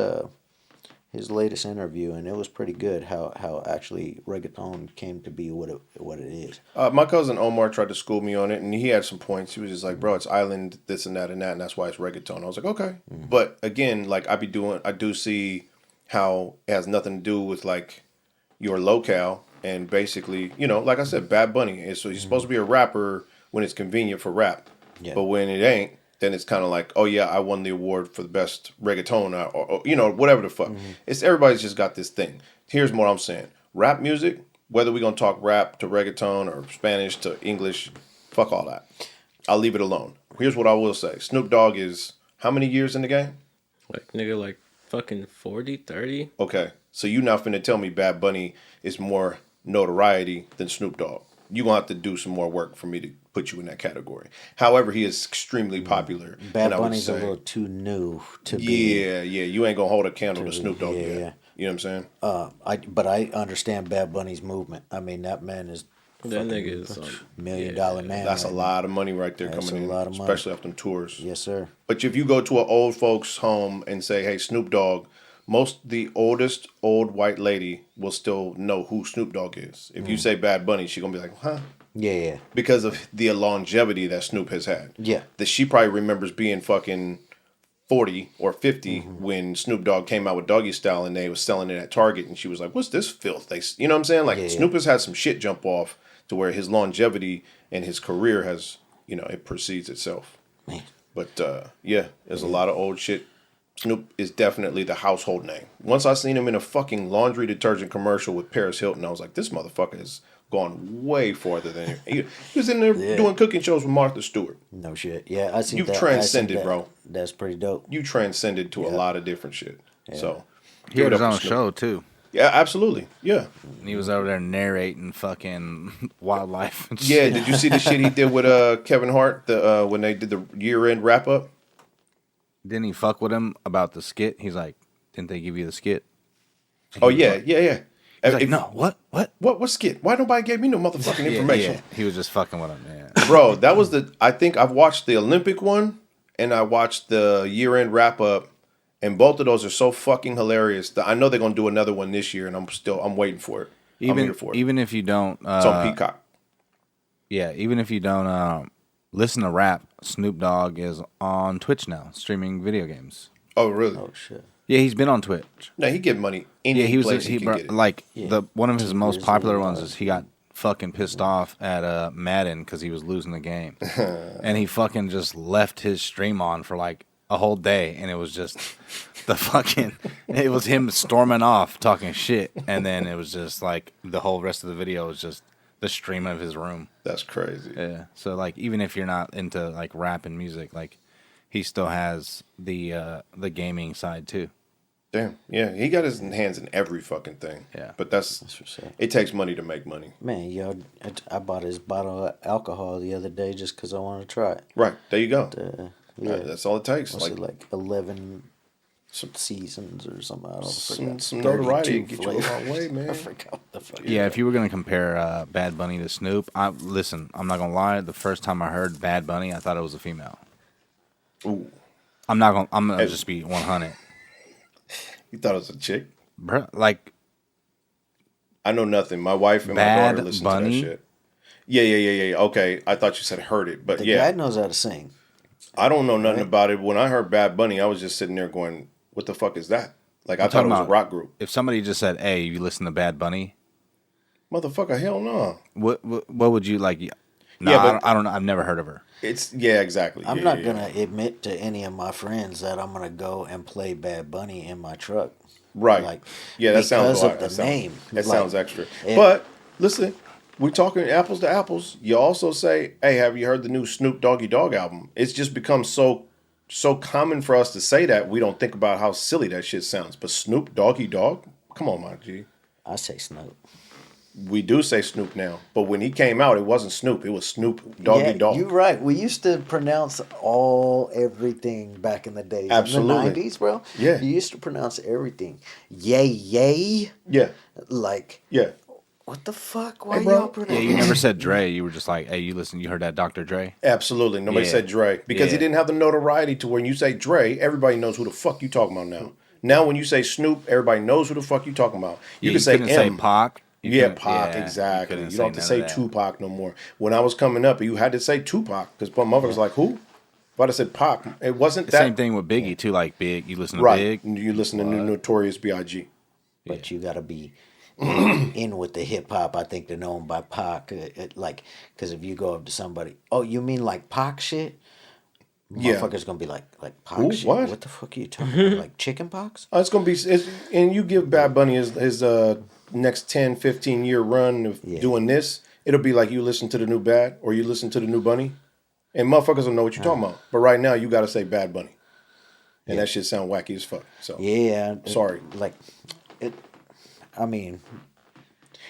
interview, and it was pretty good how actually reggaeton came to be what it is. My cousin Omar tried to school me on it, and he had some points. He was just like, bro, it's island, this and that, and that's why it's reggaeton. I was like, okay. But again, like I do see how it has nothing to do with like your locale, and basically, like I said, Bad Bunny. So he's supposed to be a rapper when it's convenient for rap. Yeah. But when it ain't, then it's kind of like, oh yeah, I won the award for the best reggaeton, or whatever the fuck. It's everybody's just got this thing. Here's what I'm saying: rap music, whether we're gonna talk rap to reggaeton or Spanish to English, fuck all that. I'll leave it alone. Here's what I will say: Snoop Dogg is how many years in the game? Like fucking 40, 30. Okay, so you now finna tell me Bad Bunny is more notoriety than Snoop Dogg? you're going to have to do some more work for me to put you in that category. However, he is extremely popular. Bad Bunny's a little too new to be. Yeah. You ain't going to hold a candle to Snoop Dogg yet. Yeah. You know what I'm saying? But I understand Bad Bunny's movement. I mean, that man is that nigga is $1 million man. That's a lot of money right there coming in, especially off them tours. Yes, sir. But if you go to an old folks' home and say, "Hey, Snoop Dogg," the oldest old white lady will still know who Snoop Dogg is. If you say Bad Bunny, she's gonna be like, "Huh?" Yeah. Because of the longevity that Snoop has had. Yeah. That she probably remembers being fucking 40 or 50 when Snoop Dogg came out with Doggy Style and they was selling it at Target, and she was like, "What's this filth?" You know what I'm saying? Like Snoop has had some shit jump off to where his longevity and his career has, it precedes itself. Man. But there's a lot of old shit. Snoop is definitely the household name. Once I seen him in a fucking laundry detergent commercial with Paris Hilton, I was like, this motherfucker has gone way farther than him. He was in there doing cooking shows with Martha Stewart. No shit. Yeah, I seen You've that. transcended, bro. That's pretty dope. You transcended to a lot of different shit. Yeah. So he had his own show too. Yeah, absolutely. Yeah. And he was over there narrating fucking wildlife and shit. Yeah, did you see the shit he did with Kevin Hart when they did the year-end wrap-up? Didn't he fuck with him about the skit? He's like, didn't they give you the skit? Oh, yeah. He's like, no, what skit? Why nobody gave me no motherfucking information? Yeah. He was just fucking with him, yeah. Bro, that was I think I've watched the Olympic one, and I watched the year-end wrap-up, and both of those are so fucking hilarious that I know they're gonna do another one this year, and I'm waiting for it. I'm here for it. Even if you don't, it's on Peacock. Yeah, even if you don't listen to rap, Snoop Dogg is on Twitch now, streaming video games. Oh really? Oh shit. Yeah, he's been on Twitch. No, he get money. One of his most popular ones is he got fucking pissed off at Madden because he was losing the game, and he fucking just left his stream on for like a whole day, and it was just it was him storming off talking shit, and then it was just like the whole rest of the video was just the stream of his room. That's crazy. Yeah. So like, even if you're not into like rap and music, like he still has the gaming side too. Damn. Yeah, he got his hands in every fucking thing. Yeah. But that's it takes money to make money. Man, yo, I bought his bottle of alcohol the other day just because I wanted to try it. Right. There you go. Yeah. That's all it takes. Like 11 seasons or something. I don't some notoriety get you a long way, man. I forgot what the fuck. Yeah, if you were gonna compare Bad Bunny to Snoop, I'm not gonna lie. The first time I heard Bad Bunny, I thought it was a female. Ooh. I'm gonna just be 100. You thought it was a chick? Bruh, like, I know nothing. My wife and my daughter listen to that shit. Yeah. Okay, I thought you said heard it, but the guy knows how to sing. I don't know nothing about it. When I heard Bad Bunny, I was just sitting there going, "What the fuck is that?" Like I thought it was a rock group. If somebody just said, "Hey, you listen to Bad Bunny?" Motherfucker, hell no. What would you like? No, yeah, I don't know. I've never heard of her. Exactly. I'm not gonna admit to any of my friends that I'm gonna go and play Bad Bunny in my truck. Right. Like, that sounds because of the name. That sounds extra. But listen, we're talking apples to apples. You also say, "Hey, have you heard the new Snoop Doggy Dogg album?" It's just become so common for us to say that we don't think about how silly that shit sounds. But Snoop Doggy Dogg, come on, my G. I say Snoop. We do say Snoop now, but when he came out, it wasn't Snoop. It was Snoop Doggy Dogg. You're right. We used to pronounce everything back in the day. Absolutely. In the 90s, bro. Yeah. You used to pronounce everything. Yay. Yeah. Like. Yeah. What the fuck? Why y'all pronounce? Yeah, you never said Dre. You were just like, hey, you heard that Dr. Dre? Absolutely. Nobody said Dre. Because he didn't have the notoriety to when you say Dre, everybody knows who the fuck you talking about now. Now when you say Snoop, everybody knows who the fuck you talking about. You can say M. Say Pac. Pac, exactly. You don't have to say Tupac no more. When I was coming up, you had to say Tupac because my mother was like, who? But I said Pac. It wasn't that. Same thing with Biggie, too. Like Big. You listen to Big. You listen to Notorious B.I.G. But you got to be in with the hip hop, I think, to know him by Pac. Because if you go up to somebody, oh, you mean like Pac shit? Motherfucker's gonna be like Pac shit. What the fuck are you talking about? Like chicken pox? It's gonna be, and you give Bad Bunny his next 10, 15 year run of doing this, it'll be like you listen to the new Bad or you listen to the new Bunny, and motherfuckers will know what you're talking about. But right now, you got to say Bad Bunny, and that shit sound wacky as fuck. So yeah, sorry. I mean,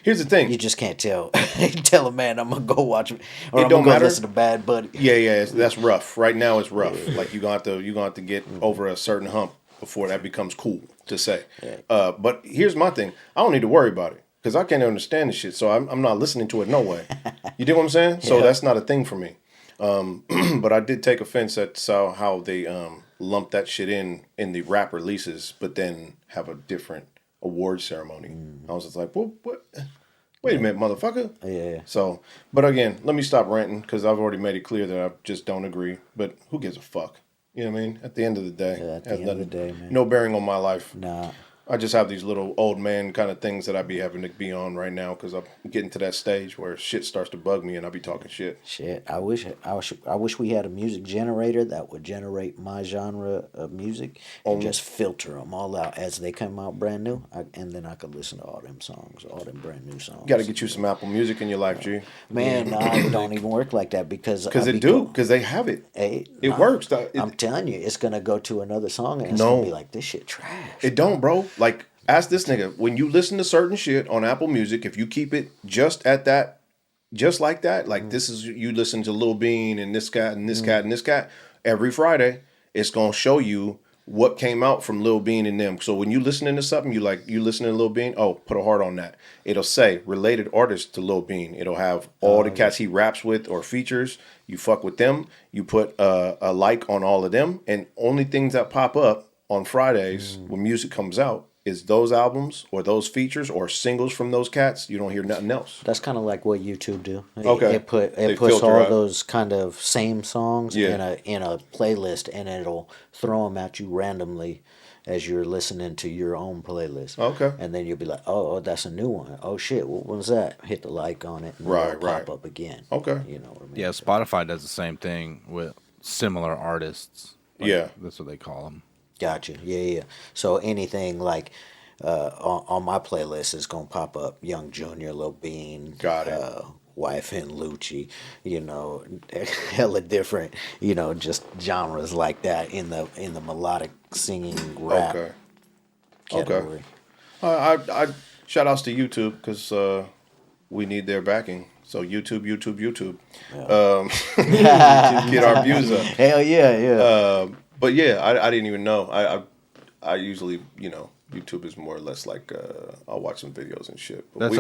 Here's the thing. You just can't tell a man I'm gonna go watch or It I'm don't gonna go matter. listen to Bad Buddy. Yeah, that's rough. Right now it's rough. Like you're gonna have to get over a certain hump before that becomes cool to say. But here's my thing. I don't need to worry about it because I can't understand this shit. So I'm not listening to it no way. You dig what I'm saying? So that's not a thing for me. But I did take offense at how they lump that shit in the rap releases, but then have a different award ceremony. I was just like, well, what? Wait a minute, motherfucker. Yeah. So, but again, let me stop ranting because I've already made it clear that I just don't agree. But who gives a fuck? You know what I mean? At the end of the day, At the end of the day, man. No bearing on my life. Nah. I just have these little old man kind of things that I be having to be on right now because I'm getting to that stage where shit starts to bug me and I be talking shit. Shit, I wish we had a music generator that would generate my genre of music and just filter them all out as they come out brand new, and then I could listen to all them songs, all them brand new songs. Got to get you some Apple Music in your life, G. Man, nah, it don't even work like that because because they have it. It works. I'm telling you, it's gonna go to another song and it's gonna be like, this shit trash. It don't, bro. Like, ask this nigga, when you listen to certain shit on Apple Music, if you keep it just like that, this is, you listen to Lil Bean and this cat and this cat and this cat, every Friday, it's gonna show you what came out from Lil Bean and them. So when you listening to something, you listening to Lil Bean, oh, put a heart on that. It'll say related artists to Lil Bean. It'll have all the cats he raps with or features. You fuck with them. You put a like on all of them. And only things that pop up on Fridays when music comes out is those albums or those features or singles from those cats. You don't hear nothing else. That's kind of like what YouTube do. Okay. It puts all those kind of same songs in a playlist, and it'll throw them at you randomly as you're listening to your own playlist. Okay. And then you'll be like, oh, that's a new one. Oh shit, what was that? Hit the like on it, and it'll pop up again. Okay. You know what I mean? Yeah, Spotify does the same thing with similar artists. That's what they call them. Gotcha. Yeah. So anything like on my playlist is gonna pop up Young Junior, Lil Bean, Got it. Wife and Lucci, hella different, just genres like that in the melodic singing rap category. Okay. I shout outs to YouTube because we need their backing. So YouTube. Yeah. Get our views up. Hell yeah. But yeah, I didn't even know. I usually, YouTube is more or less like I'll watch some videos and shit. But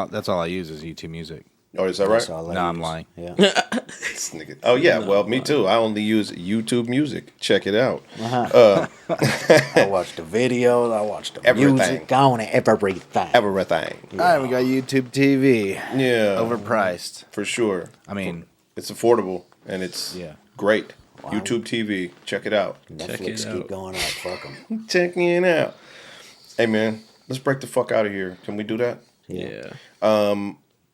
That's all I use is YouTube Music. Oh, is that right? No, I'm lying. Yeah. This nigga. Oh yeah, well me too. I only use YouTube Music. Check it out. I watch the videos. I watch the music. I want everything. Everything. I even got YouTube TV. Yeah. Overpriced. For sure. I mean, it's affordable and it's great. Wow. YouTube TV. Check it out. Netflix keep going up. Fuck them. Checking it out. Hey man, let's break the fuck out of here. Can we do that? Yeah.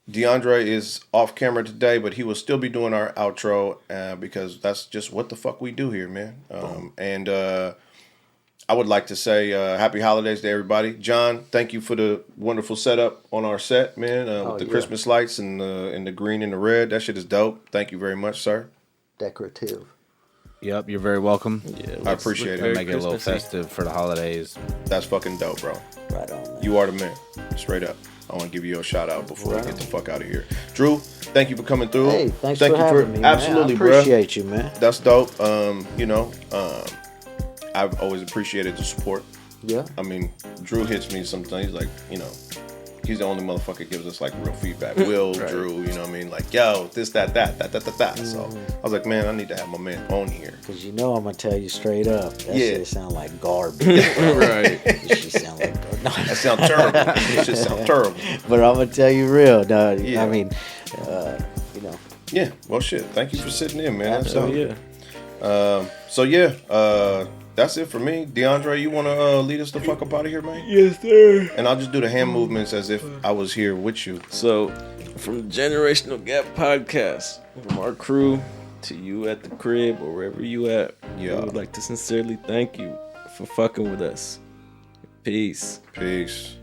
DeAndre is off camera today, but he will still be doing our outro because that's just what the fuck we do here, man. And I would like to say happy holidays to everybody. John, thank you for the wonderful setup on our set, man, with the Christmas lights and the green and the red. That shit is dope. Thank you very much, sir. Decorative. Yep, you're very welcome. Yeah, I appreciate it. Make it a little festive for the holidays. That's fucking dope, bro. Right on, man. You are the man. Straight up. I want to give you a shout out before we get the fuck out of here. Drew, thank you for coming through. Hey, thank you for having me, absolutely, man. I appreciate you, man. That's dope. I've always appreciated the support. Yeah. I mean, Drew hits me sometimes. He's like, he's the only motherfucker that gives us like real feedback. Will, right. Drew, you know what I mean? Like, yo, this, that. So I was like, man, I need to have my man on here. Because I'm going to tell you straight up. That shit sound like garbage. Right. This shit sound like garbage. No. That sounds terrible. This shit sound terrible. But I'm going to tell you real, dog. Yeah. I mean, Yeah, well, shit. Thank you for sitting in, man. Absolutely. That's it for me. DeAndre, you want to lead us the fuck up out of here, man? Yes, sir. And I'll just do the hand movements as if I was here with you. So, from the Generational Gap Podcast, from our crew to you at the crib or wherever you at, I would like to sincerely thank you for fucking with us. Peace. Peace.